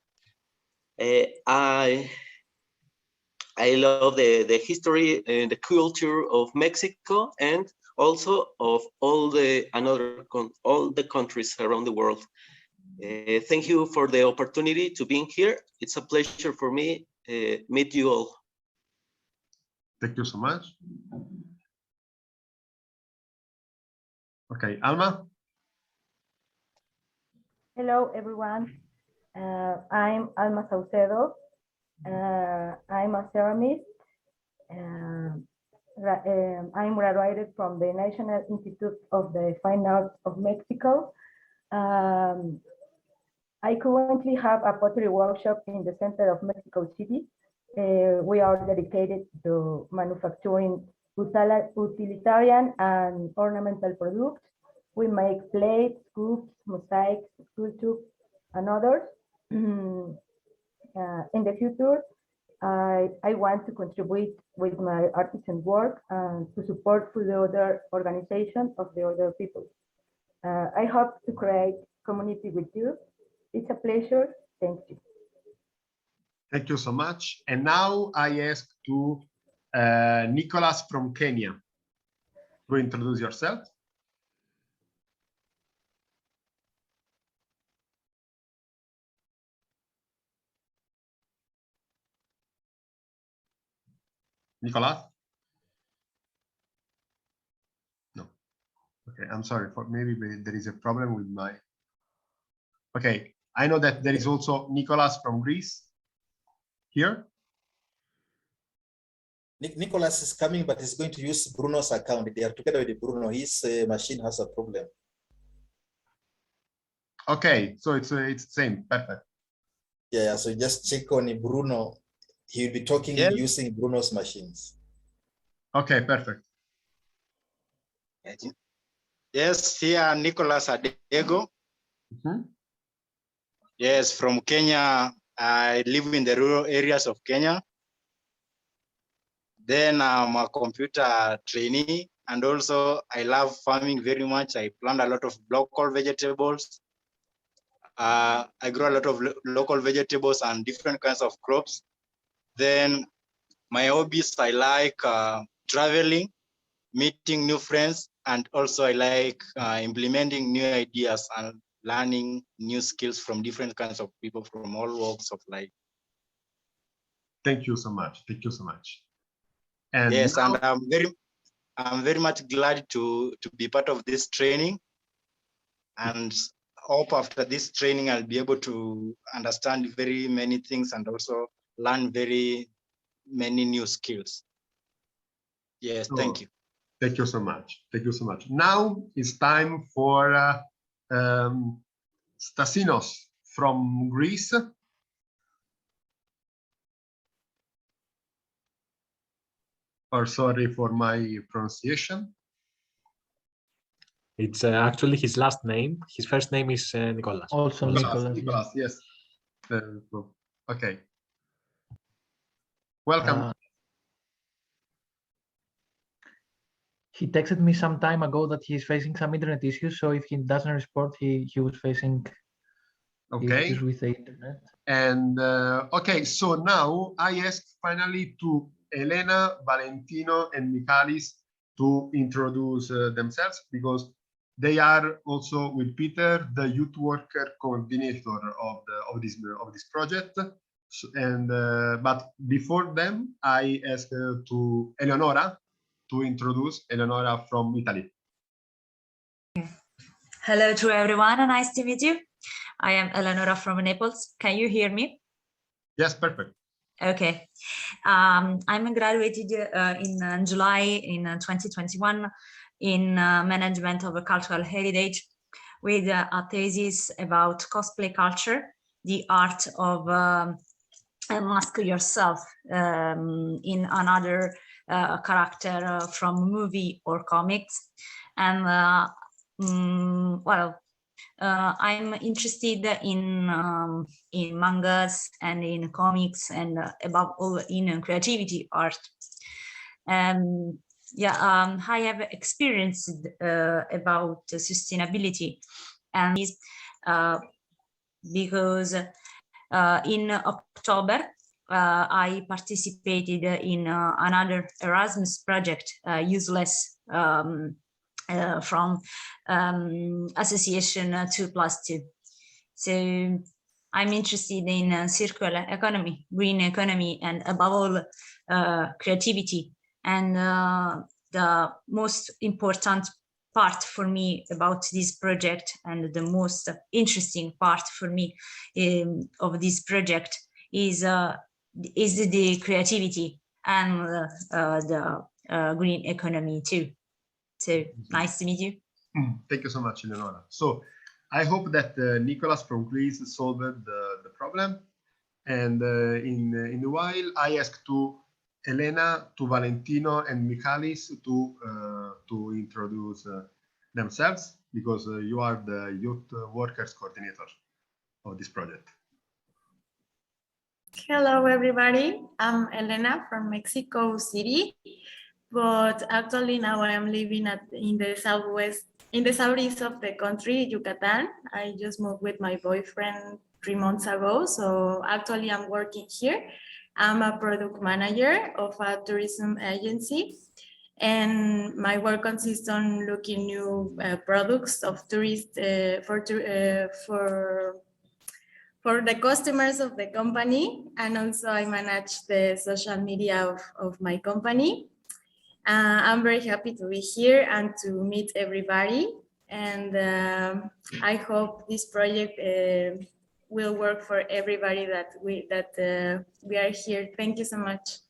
I love the history and the culture of Mexico and also of all the countries around the world. Thank you for the opportunity to being here. It's a pleasure for me meet you all. Thank you so much. Okay, Alma. Hello, everyone. I'm Alma Saucedo. I'm a ceramist. I'm graduated from the National Institute of the Fine Arts of Mexico. I currently have a pottery workshop in the center of Mexico City. We are dedicated to manufacturing utilitarian and ornamental products. We make plates, cups, mosaics, sculptures, and others. In the future, I want to contribute with my artisan work and to support for the other organizations of the other people. I hope to create community with you. It's a pleasure. Thank you. Thank you so much. And now I ask to Nicholas from Kenya to introduce yourself. Nicholas? No. Okay, I'm sorry for maybe there is a problem with my. Okay, I know that there is also Nicholas from Greece here. Nicholas is coming, but he's going to use Bruno's account. They are together with Bruno. His machine has a problem. Okay, so it's the same. Perfect. Yeah, so just check on Bruno. He'll be talking using Bruno's machines. Okay, perfect. Yes, here Nicholas Adego. Yes, from Kenya. I live in the rural areas of Kenya. Then I'm a computer trainee, and also I love farming very much. I plant a lot of local vegetables. I grow a lot of local vegetables and different kinds of crops. Then my hobbies, I like traveling, meeting new friends, and also I like implementing new ideas and learning new skills from different kinds of people from all walks of life. Thank you so much. Thank you so much. And yes, now, and I'm very much glad to be part of this training, and hope after this training I'll be able to understand very many things and also learn very many new skills. Yes, thank you. Thank you so much. Thank you so much. Now it's time for Stasinos from Greece. Or sorry for my pronunciation. It's actually his last name. His first name is Nicolas. Also Nicolas. Nicolas, yes. Okay. Welcome. He texted me some time ago that he's facing some internet issues. So if he doesn't respond, he was facing issues with the internet. And okay, so now I ask finally to Elena, Valentino, and Michalis to introduce themselves, because they are also with Peter, the youth worker coordinator of this project. So, and but before them, I ask to Eleonora to introduce Eleonora from Italy. Hello to everyone, and nice to meet you. I am Eleonora from Naples. Can you hear me? Yes, perfect. Okay. I'm graduated in July in 2021 in management of a cultural heritage with a thesis about cosplay culture, the art of mask yourself in another character from movie or comics. And well, I'm interested in mangas and in comics, and above all in creativity art. Yeah, I have experienced about sustainability, and because in October I participated in another Erasmus project, Useless, from association 2+2. So I'm interested in circular economy, green economy, and above all creativity. And the most important part for me about this project, and the most interesting part for me of this project, is the creativity and the green economy too. So nice to meet you. Thank you so much, Eleonora. So I hope that Nicolas from Greece solved the problem. And in the while, I ask to Elena, to Valentino, and Michalis to introduce themselves, because you are the youth workers coordinator of this project. Hello, everybody. I'm Elena from Mexico City, but actually now I am living in the southeast of the country, Yucatan. I just moved with my boyfriend 3 months ago, so actually I'm working here. I'm a product manager of a tourism agency, and my work consists on looking new products of tourists for the customers of the company, and also I manage the social media of my company. I'm very happy to be here and to meet everybody, and I hope this project will work for everybody that we are here. Thank you so much.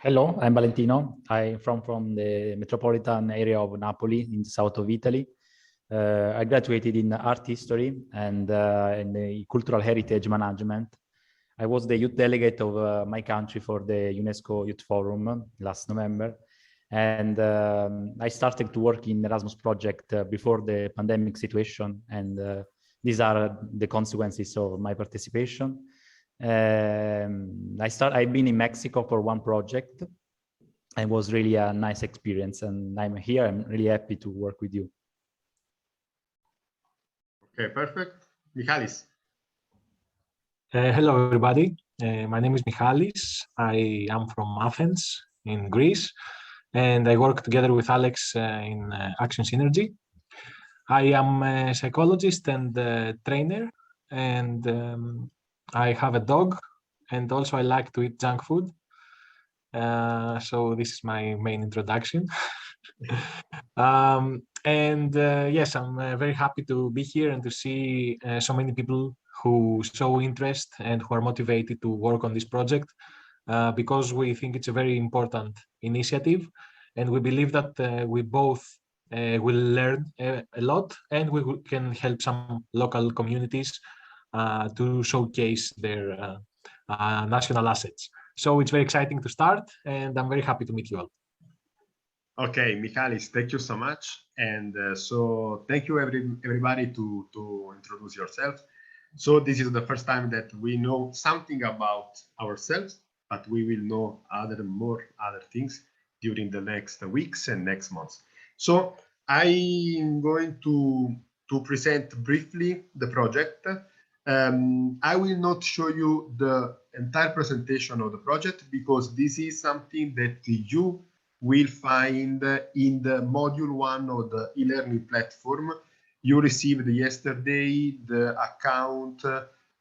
Hello, I'm Valentino. I'm from the metropolitan area of Napoli in the south of Italy. I graduated in art history and in the cultural heritage management. I was the youth delegate of my country for the UNESCO Youth Forum last November. And I started to work in Erasmus project before the pandemic situation. And these are the consequences of my participation. I've been in Mexico for one project. It was really a nice experience, and I'm here. I'm really happy to work with you. Okay, perfect. Michalis. Hello, everybody. My name is Michalis. I am from Athens in Greece, and I work together with Alex in Action Synergy. I am a psychologist and trainer, and I have a dog, and also I like to eat junk food. So this is my main introduction. Yes, I'm very happy to be here and to see so many people who show interest and who are motivated to work on this project because we think it's a very important initiative, and we believe that we both will learn a lot, and we can help some local communities to showcase their national assets. So it's very exciting to start, and I'm very happy to meet you all. Okay, Michalis, thank you so much. And so thank you everybody to introduce yourself. So this is the first time that we know something about ourselves, but we will know more other things during the next weeks and next months. So I'm going to present briefly the project. I will not show you the entire presentation of the project because this is something that you will find in the module 1 of the e-learning platform. You received yesterday the account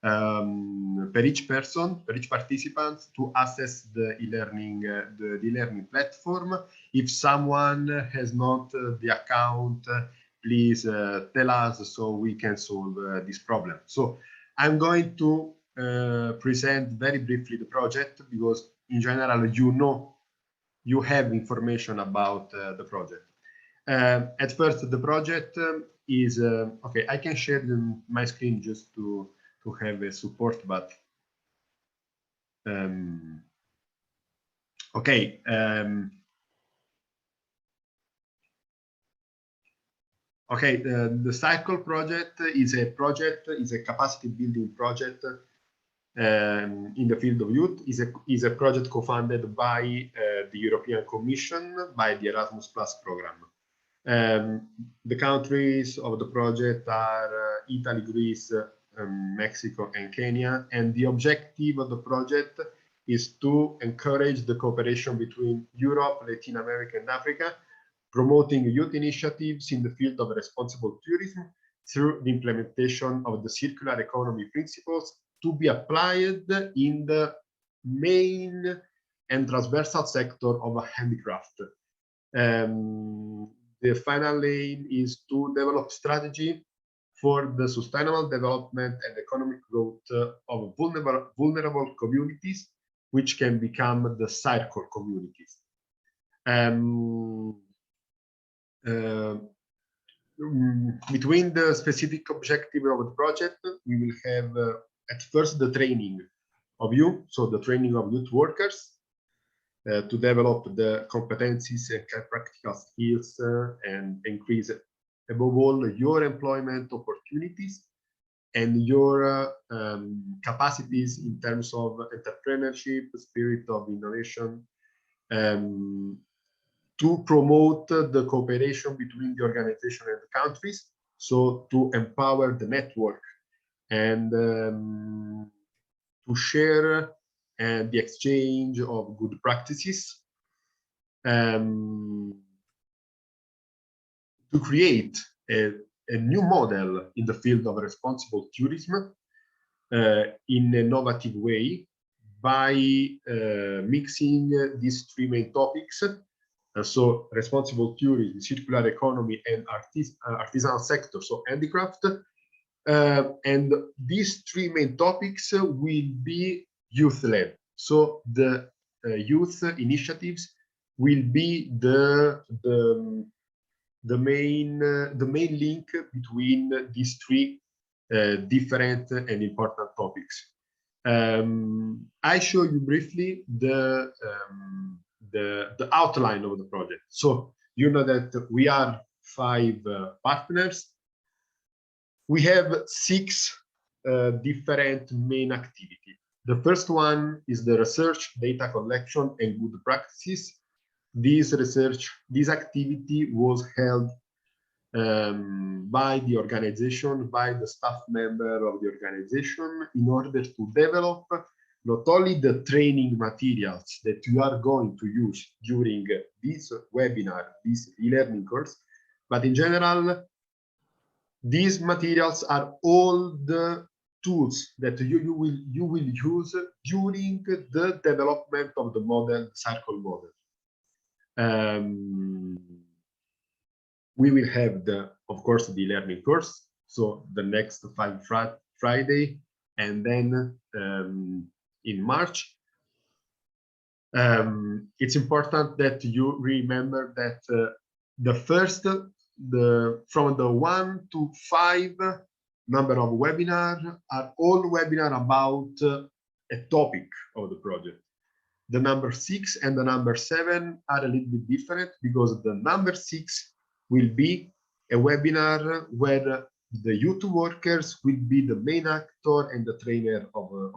per each person, per each participant to access the e-learning the e-learning platform. If someone has not the account, please tell us so we can solve this problem. So I'm going to present very briefly the project because in general you have information about the project. At first, the project is okay. I can share my screen just to have a support, but okay. Okay, the Cycle project is a capacity building project in the field of youth. Is a project co-funded by the European Commission by the Erasmus Plus program. The countries of the project are Italy, Greece, Mexico, and Kenya. And the objective of the project is to encourage the cooperation between Europe, Latin America, and Africa, promoting youth initiatives in the field of responsible tourism through the implementation of the circular economy principles to be applied in the main and transversal sector of handicraft. The final aim is to develop strategy for the sustainable development and economic growth of vulnerable communities, which can become the circle communities. Between the specific objective of the project, we will have at first the training of you, so the training of youth workers to develop the competencies and practical skills and increase, above all, your employment opportunities and your capacities in terms of entrepreneurship, spirit of innovation, to promote the cooperation between the organization and the countries, so to empower the network and to share the exchange of good practices, to create a new model in the field of responsible tourism in an innovative way by mixing these three main topics. So responsible tourism, circular economy, and artisanal sector, so handicraft. And these three main topics will be youth-led. So the youth initiatives will be the main link between these three different and important topics. I show you briefly the outline of the project. So you know that we are 5 partners. We have 6 different main activities. The first one is the research, data collection, and good practices. This activity was held by the organization, by the staff member of the organization, in order to develop not only the training materials that you are going to use during this webinar, this e-learning course, but in general, these materials are all the tools that you will use during the development of the model, circle model. We will have of course, the learning course. So the next Friday, and then in March. It's important that you remember that from the 1 to 5 number of webinars are all webinars about a topic of the project. The number 6 and the number 7 are a little bit different, because the number 6 will be a webinar where the youth workers will be the main actor and the trainer of the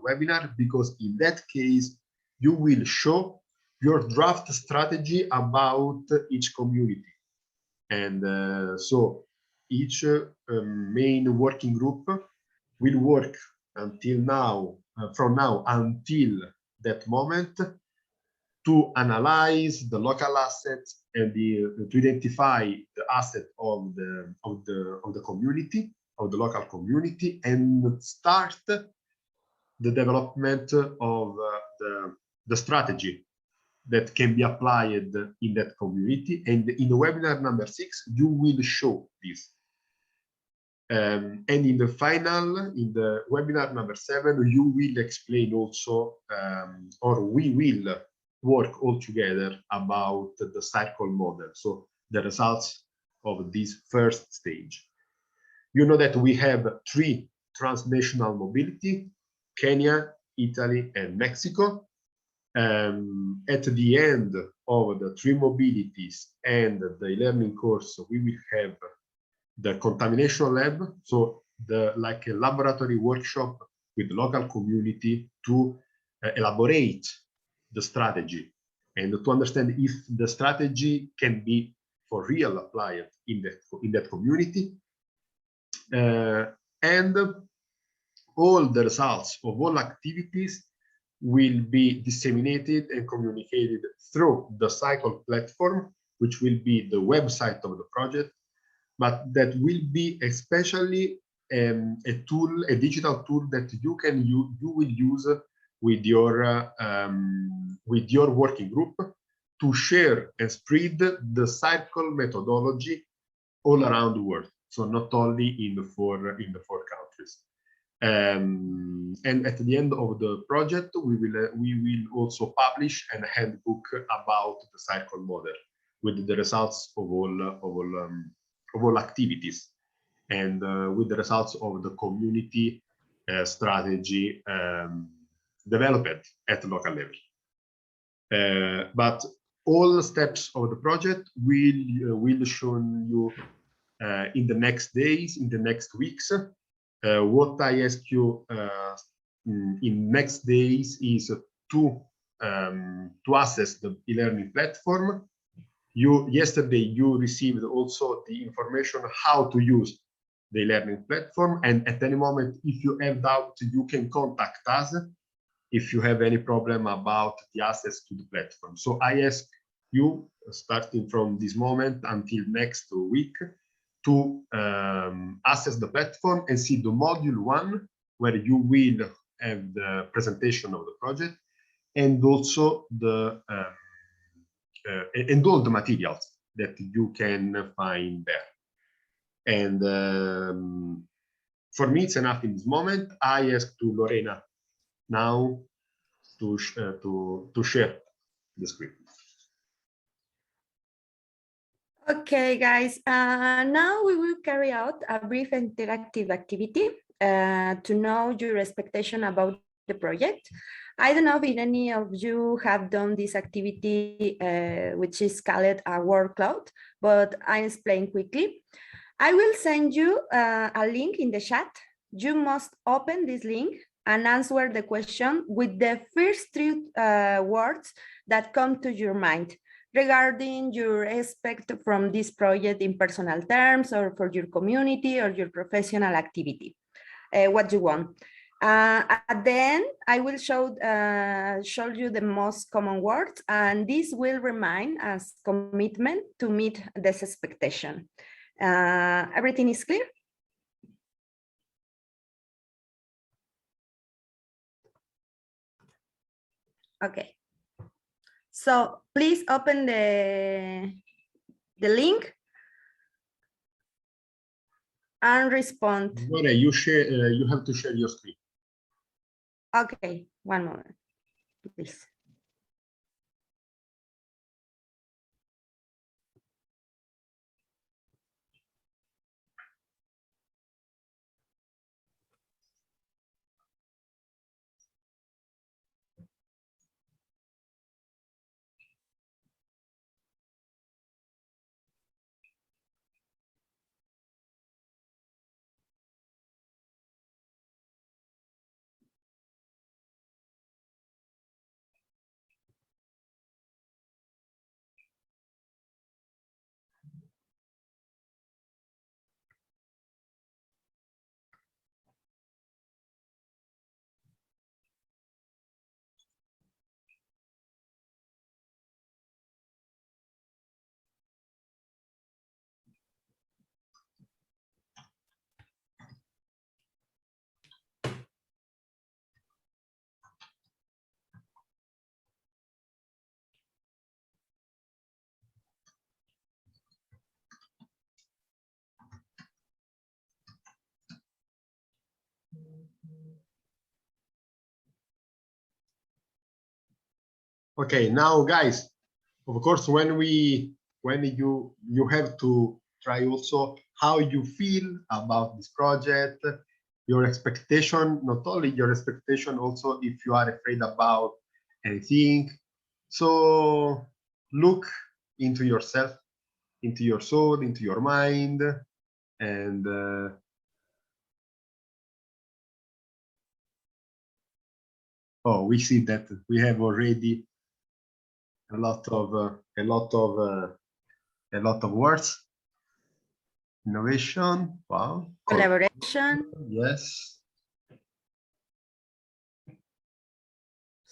webinar, because in that case, you will show your draft strategy about each community. And so each main working group will work until now, from now until that moment, to analyze the local assets and to identify the asset of the community, of the local community, and start the development of the strategy that can be applied in that community. And in the webinar number 6, you will show this. And in the webinar number 7, you will explain also, or we will work all together about the circle model, so the results of this first stage. You know that we have 3 transnational mobility: Kenya, Italy, and Mexico. At the end of the 3 mobilities and the learning course, we will have the contamination lab, so like a laboratory workshop with the local community to elaborate the strategy and to understand if the strategy can be for real applied in that community. And all the results of all activities will be disseminated and communicated through the Cycle platform, which will be the website of the project, but that will be especially a digital tool that you will use with your working group to share and spread the Cycle methodology all around the world. So not only in the 4 countries. And at the end of the project, we will also publish a handbook about the Cycle model with the results of all activities, and with the results of the community strategy developed at the local level. But all the steps of the project will show you in the next days, in the next weeks. What I ask you in next days is to access the e-learning platform. Yesterday you received also the information how to use the e-learning platform, and at any moment, if you have doubt, you can contact us if you have any problem about the access to the platform. So I ask you, starting from this moment until next week, to access the platform and see the module 1, where you will have the presentation of the project, and also and all the materials that you can find there. And for me, it's enough in this moment. I ask to Lorena now to share the screen. Okay, guys, now we will carry out a brief interactive activity to know your expectation about the project. I don't know if any of you have done this activity, which is called a word cloud, but I explain quickly. I will send you a link in the chat. You must open this link and answer the question with the first three words that come to your mind regarding your expect from this project in personal terms or for your community or your professional activity, what you want. At the end, I will show you the most common words, and this will remind us commitment to meet this expectation. Everything is clear? Okay. So please open the link and respond. Lore, you share. You have to share your screen. Okay, one moment, please. Okay, now guys, of course, when you have to try also how you feel about this project, your expectation, not only your expectation, also if you are afraid about anything. So look into yourself, into your soul, into your mind, and oh, we see that we have already a lot of words. Innovation, wow. Collaboration. Yes.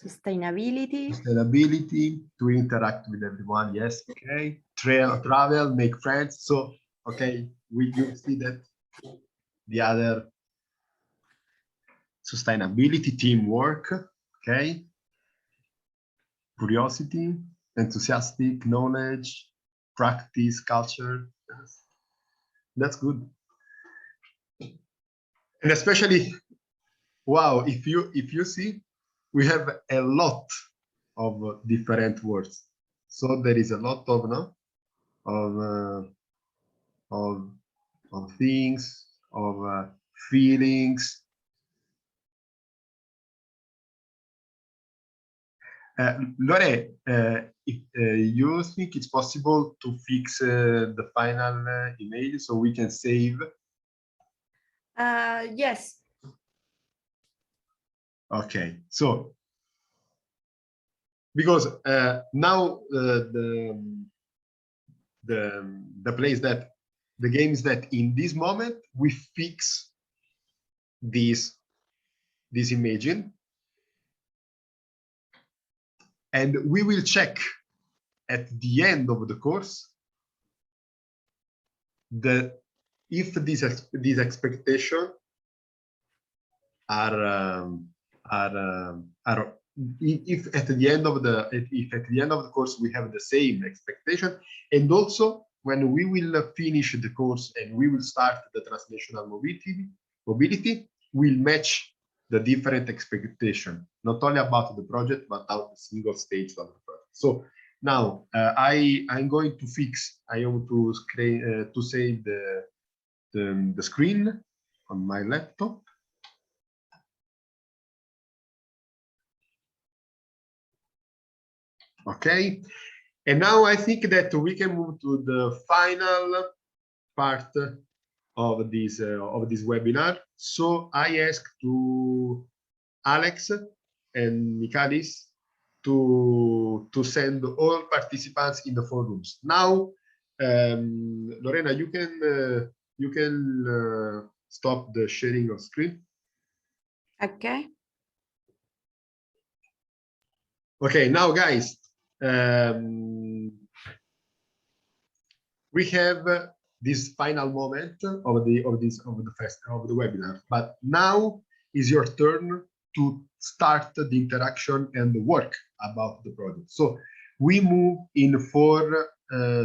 Sustainability. Sustainability, to interact with everyone, yes, okay. Travel, make friends. So, okay, you see that the other sustainability, teamwork, okay. Curiosity, enthusiastic, knowledge, practice, culture. Yes. That's good. And especially, wow, if you see, we have a lot of different words. So there is a lot of of things, of feelings. Lore, if you think it's possible to fix the final email so we can save? Yes. Okay, so because now the place that the game is that in this moment we fix this imaging, and we will check at the end of the course if these expectations are if at the end of the course we have the same expectation, and also when we will finish the course and we will start the transnational mobility will match the different expectation, not only about the project, but about the single stage of the project. So now I'm going to fix, I want to screen, to save the screen on my laptop. Okay, and now I think that we can move to the final part of this webinar. So I ask to Alex and Michalis to send all participants in the 4 rooms. Now, Lorena, you can stop the sharing of screen. Okay. Okay, now guys, we have this final moment of the webinar, but now is your turn to start the interaction and the work about the project. So we move in 4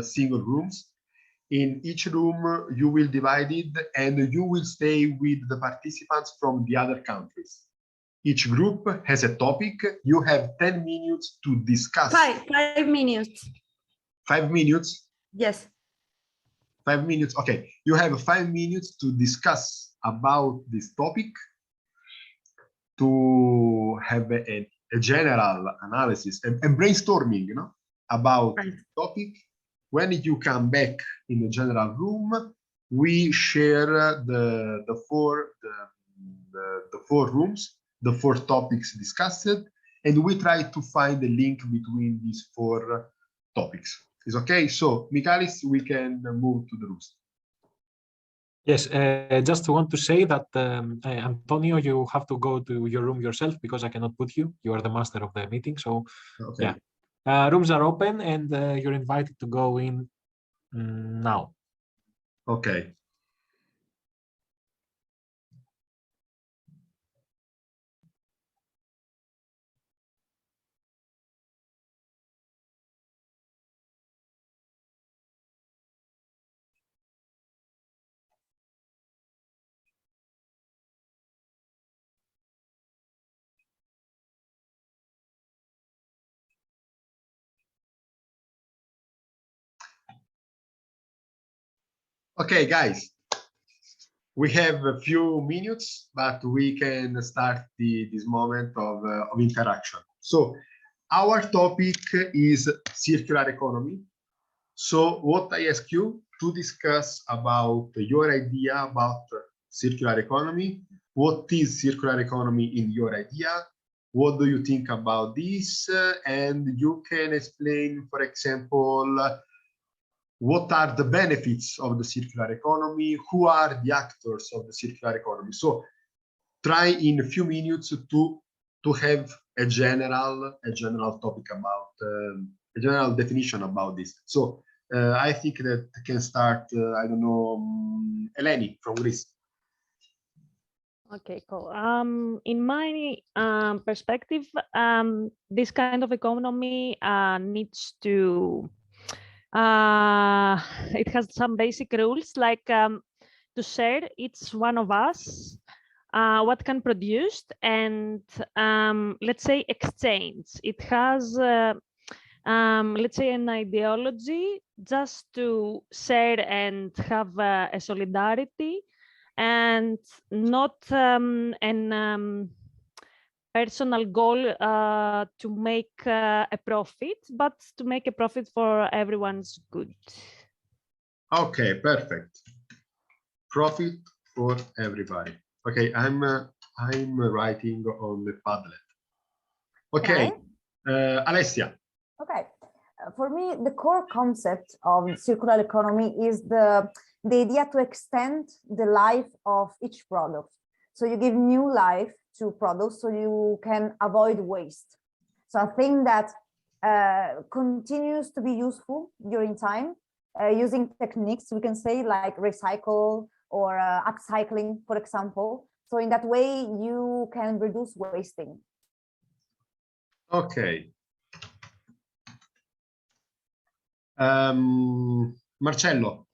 single rooms. In each room, you will divide it and you will stay with the participants from the other countries. Each group has a topic. You have 10 minutes to discuss. 5 minutes. 5 minutes? Yes. 5 minutes. Okay. You have 5 minutes to discuss about this topic, to have a general analysis and brainstorming, you know, about the topic. When you come back in the general room, we share the 4 rooms, the 4 topics discussed, and we try to find a link between these 4 topics. Is okay? So, Michalis, we can move to the rooms. Yes, just want to say that, Antonio, you have to go to your room yourself because I cannot put you. You are the master of the meeting. So, okay. Yeah. Rooms are open and you're invited to go in now. Okay. Okay, guys, we have a few minutes, but we can start this moment of interaction. So our topic is circular economy. So what I ask you to discuss about your idea about circular economy. What is circular economy in your idea? What do you think about this? And you can explain, for example, what are the benefits of the circular economy? Who are the actors of the circular economy? So try in a few minutes to have a general topic about a general definition about this. So I think that can start, I don't know, Eleni from Greece. Okay, cool. In my perspective, this kind of economy needs to, it has some basic rules like to share each one of us what can produce and let's say exchange. It has, let's say, an ideology just to share and have a solidarity, and not an personal goal to make a profit, but to make a profit for everyone's good. Okay, perfect. Profit for everybody. Okay, I'm writing on the Padlet. Okay, Alessia. Okay, for me, the core concept of circular economy is the idea to extend the life of each product. So you give new life to products so you can avoid waste. So I think that continues to be useful during time, using techniques, we can say, like recycle or upcycling, for example. So in that way, you can reduce wasting. Okay. Marcello.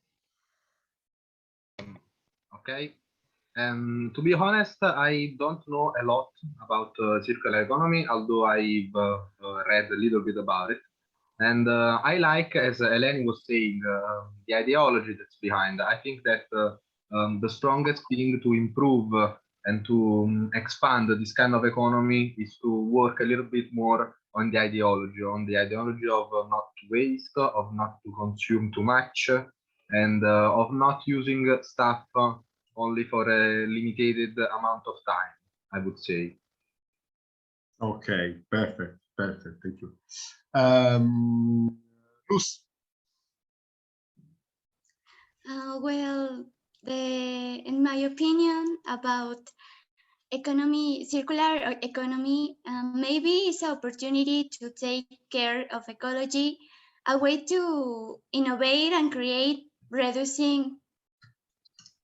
Okay. And to be honest, I don't know a lot about circular economy, although I've read a little bit about it. And I like, as Eleni was saying, the ideology that's behind. I think that the strongest thing to improve and to expand this kind of economy is to work a little bit more on the ideology of not to waste, of not to consume too much, and of not using stuff only for a limited amount of time, I would say. Okay, perfect, perfect. Thank you. Luz. Well, in my opinion about circular economy, maybe it's an opportunity to take care of ecology, a way to innovate and create reducing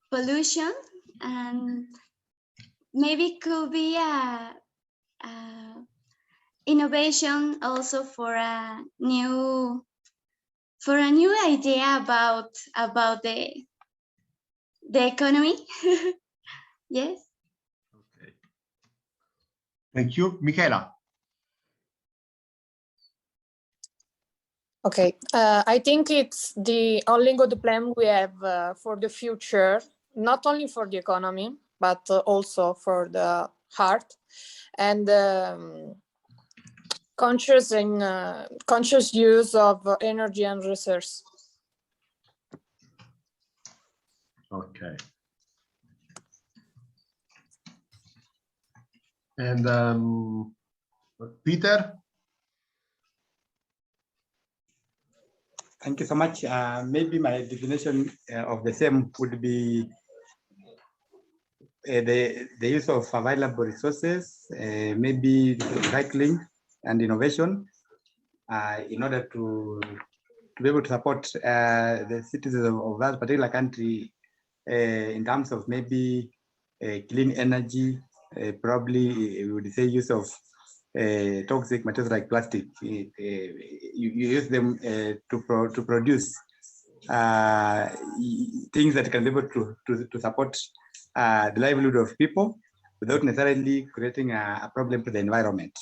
pollution, and maybe could be a innovation also for a new idea about the economy. Yes. Thank you. Michaela. Okay, I think it's the only good plan we have for the future, not only for the economy, but also for the heart and conscious use of energy and resources. Okay. And Peter? Thank you so much. Maybe my definition of the same would be the use of available resources, maybe recycling and innovation, in order to be able to support the citizens of that particular country in terms of maybe clean energy, probably we would say use of toxic materials like plastic. You use them to produce things that can be able to support the livelihood of people without necessarily creating a problem to the environment.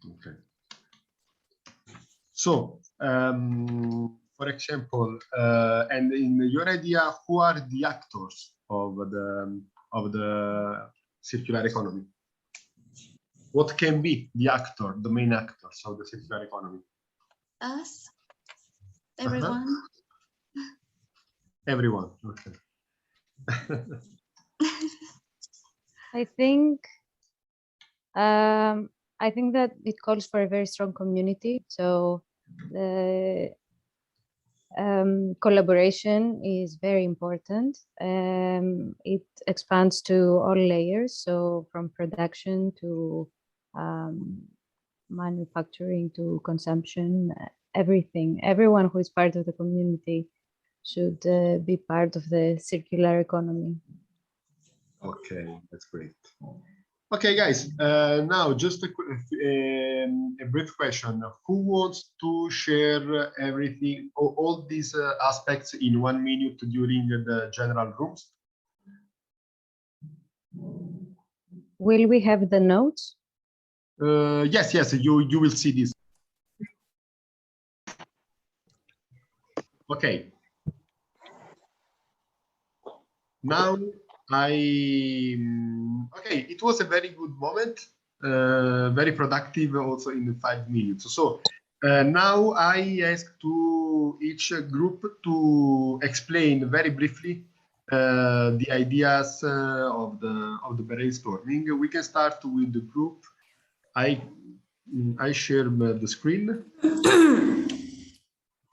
Okay. So, for example, and in your idea, who are the actors of the circular economy? What can be the main actors of the circular economy? Us, everyone. Everyone. Okay. I think that it calls for a very strong community. So the collaboration is very important. It expands to all layers. So from production to manufacturing to consumption, everything. Everyone who is part of the community should be part of the circular economy. Okay, that's great. Okay, guys, now just a brief question. Who wants to share everything, all these aspects in 1 minute during the general rooms? Will we have the notes? Yes, you will see this. Okay. Now okay, it was a very good moment, very productive also in the 5 minutes. So now I ask to each group to explain very briefly the ideas of the brainstorming. We can start with the group. I share the screen.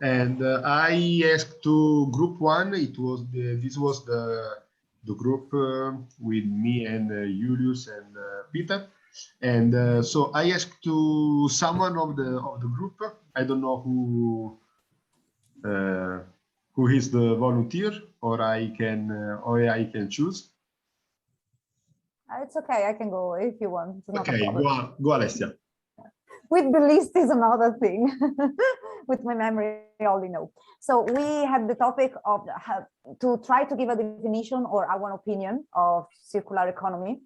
And I asked to group 1. This was the group with me and Julius and Peter. And so I asked to someone of the group. I don't know who is the volunteer, or I can choose. It's okay. I can go if you want. It's not okay, a problem. go Alessia. With the list is another thing. with my memory only know. So we had the topic of to try to give a definition or our opinion of circular economy.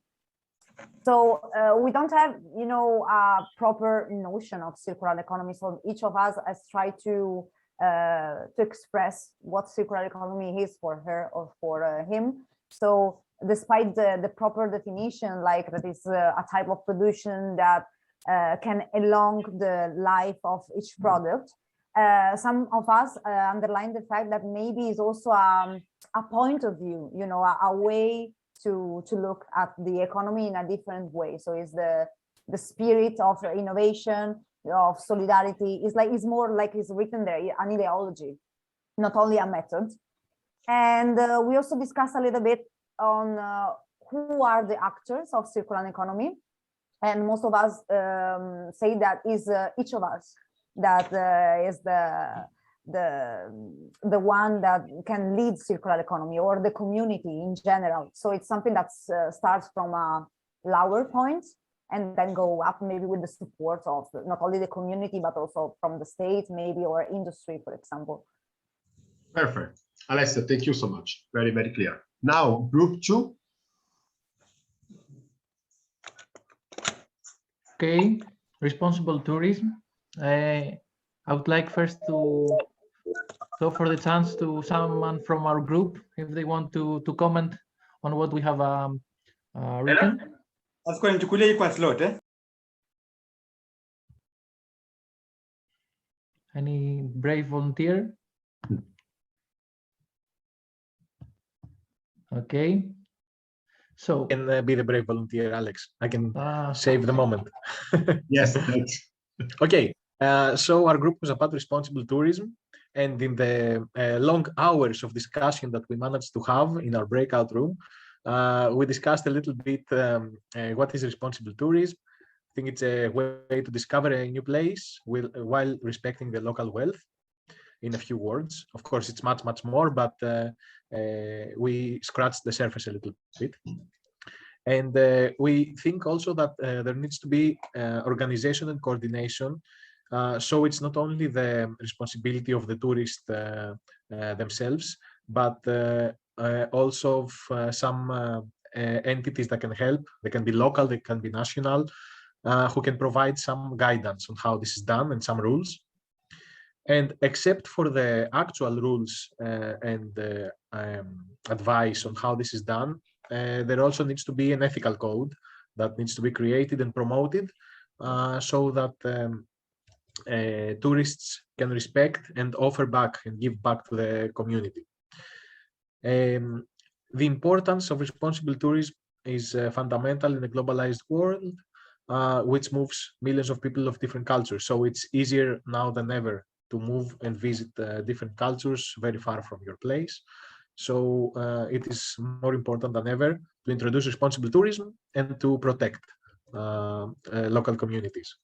So we don't have, you know, a proper notion of circular economy. So each of us has tried to express what circular economy is for her or for him. So despite the proper definition, like that is a type of production that can elong the life of each product, some of us underline the fact that maybe it's also a point of view, you know, a way to look at the economy in a different way. So it's the spirit of innovation, of solidarity. It's more like it's written there, an ideology, not only a method. And we also discussed a little bit on who are the actors of circular economy. And most of us say that is each of us that is the one that can lead circular economy, or the community in general. So it's something that starts from a lower point and then go up, maybe with the support of not only the community, but also from the state, maybe, or industry, for example. Perfect. Alessia, thank you so much. Very, very clear. Now, group 2. Okay, responsible tourism. I would like first to offer the chance to someone from our group if they want to comment on what we have written. Any brave volunteer? Okay. So can be the brave volunteer, Alex. I can save the moment. Yes, thanks. Okay. So our group was about responsible tourism, and in the long hours of discussion that we managed to have in our breakout room, we discussed a little bit what is responsible tourism. I think it's a way to discover a new place while respecting the local wealth. In a few words, of course, it's much, much more, but we scratched the surface a little bit. And we think also that there needs to be organization and coordination. So it's not only the responsibility of the tourists themselves, but also of some entities that can help. They can be local, they can be national, who can provide some guidance on how this is done and some rules. And except for the actual rules and advice on how this is done, there also needs to be an ethical code that needs to be created and promoted so that tourists can respect and offer back and give back to the community. The importance of responsible tourism is fundamental in a globalized world, which moves millions of people of different cultures. So it's easier now than ever to move and visit different cultures very far from your place. So it is more important than ever to introduce responsible tourism and to protect local communities.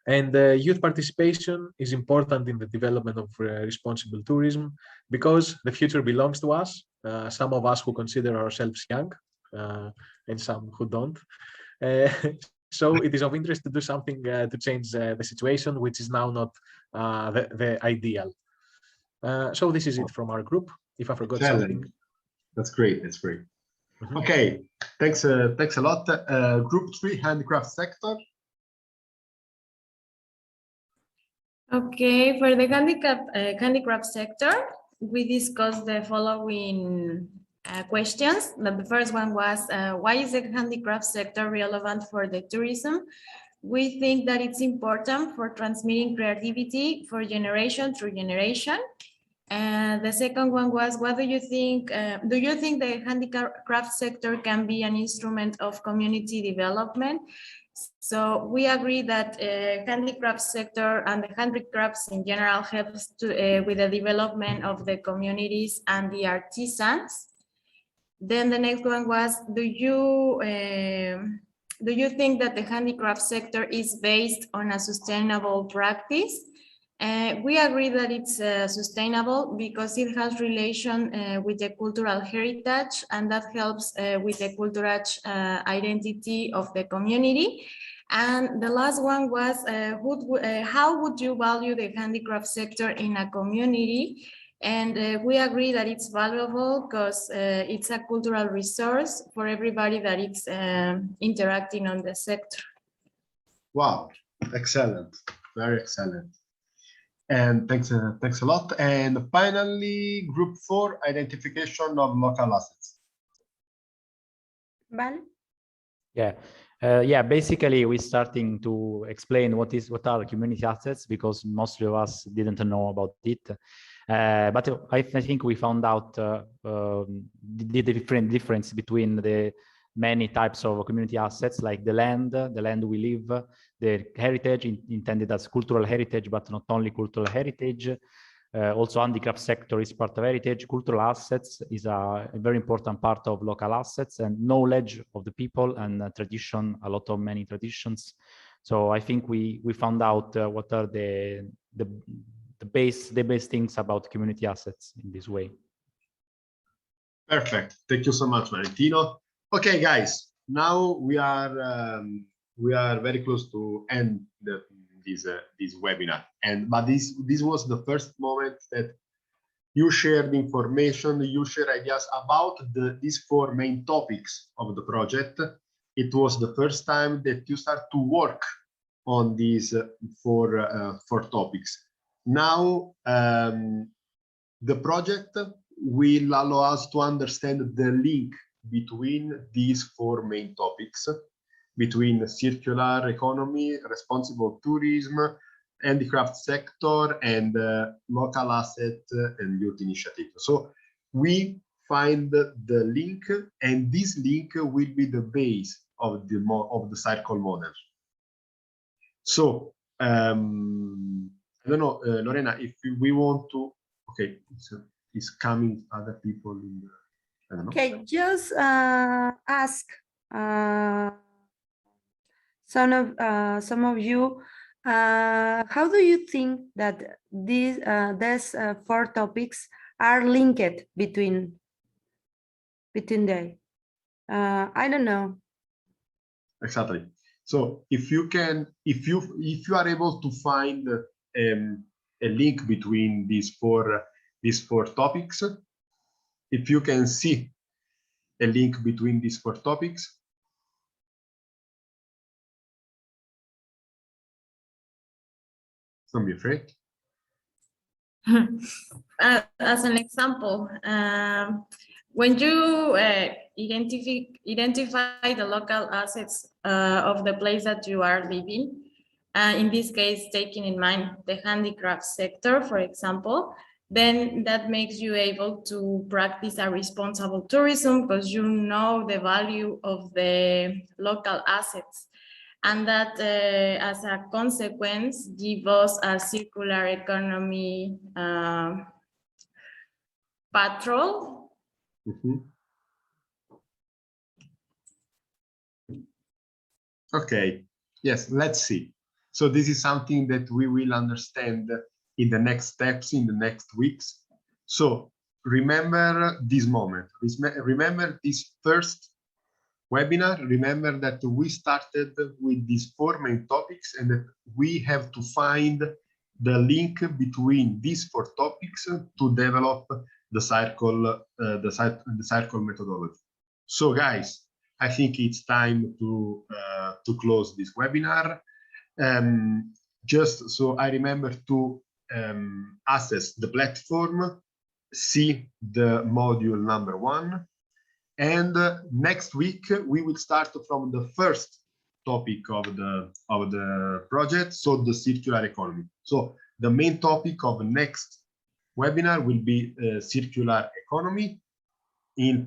And youth participation is important in the development of responsible tourism because the future belongs to us, some of us who consider ourselves young and some who don't. So it is of interest to do something to change the situation, which is now not the ideal. So this is it from our group. If I forgot something. That's great. That's great. Okay, thanks a lot. Group 3, handicraft sector. Okay, for the handicraft sector, we discussed the following questions. The first one was, why is the handicraft sector relevant for the tourism? We think that it's important for transmitting creativity for generation through generation. And the second one was, what do you think the handicraft sector can be an instrument of community development? So we agree that handicraft sector and the handicrafts in general helps with the development of the communities and the artisans. Then the next one was, do you think that the handicraft sector is based on a sustainable practice? We agree that it's sustainable because it has relation with the cultural heritage, and that helps with the cultural identity of the community. And the last one was, how would you value the handicraft sector in a community? And we agree that it's valuable because it's a cultural resource for everybody that it's interacting on the sector. Wow, excellent, very excellent. And thanks a lot. And finally, group 4, identification of local assets. Vale. Yeah. Yeah, basically we're starting to explain what are community assets, because most of us didn't know about it. But I think we found out the difference between the many types of community assets, like the land we live, the heritage intended as cultural heritage, but not only cultural heritage. Also, handicraft sector is part of heritage. Cultural assets is a very important part of local assets, and knowledge of the people and tradition, a lot of many traditions. So I think we found out what are the base things about community assets in this way. Perfect. Thank you so much, Valentino. Okay, guys, now we are very close to end this webinar, but this was the first moment that you shared information, you shared ideas about these 4 main topics of the project. It was the first time that you start to work on these 4 topics. Now the project will allow us to understand the link between these 4 main topics, between circular economy, responsible tourism, handicraft sector, and local asset and youth initiative. So we find the link, and this link will be the base of the circle model. So I don't know, Lorena, if we want to, okay, so it's coming other people in the, I don't know. Okay, just ask some of you, how do you think that these 4 topics are linked between them? I don't know. Exactly. So if you are able to find a link between these four topics, if you can see a link between these 4 topics, don't be afraid. As an example, when you identify the local assets of the place that you are living, in this case, taking in mind the handicraft sector, for example, then that makes you able to practice a responsible tourism because you know the value of the local assets. And that, as a consequence, give us a circular economy patrol. Mm-hmm. Okay, yes, let's see. So this is something that we will understand in the next steps, in the next weeks. So remember this moment, remember this first webinar, remember that we started with these 4 main topics and that we have to find the link between these 4 topics to develop the circle methodology. So guys, I think it's time to close this webinar. Just so I remember to access the platform, see the module number 1, and next week we will start from the first topic of the project, so the circular economy. So the main topic of the next webinar will be circular economy in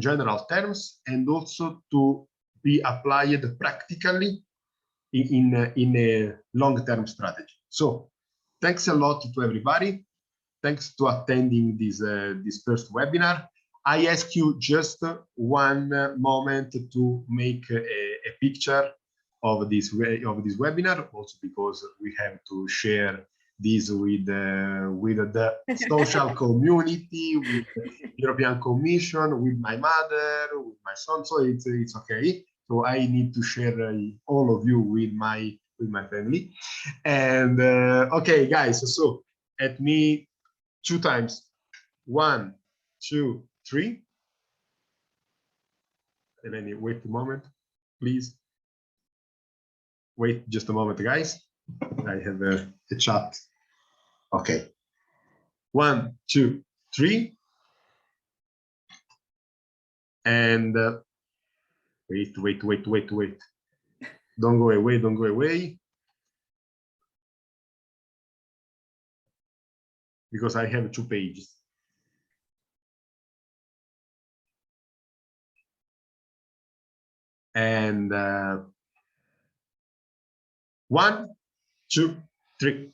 general terms, and also to be applied practically in a long-term strategy. So thanks a lot to everybody. Thanks to attending this first webinar. I ask you just one moment to make a picture of this webinar, also because we have to share this with the social community, with the European Commission, with my mother, with my son. So it's okay. so I need to share all of you with my family. And okay, guys, so at me 2 times. 1, 2, 3. And then wait a moment, please. Wait just a moment, guys. I have a chat. Okay. 1, 2, 3. And wait. Don't go away. Because I have 2 pages. And 1, 2, 3.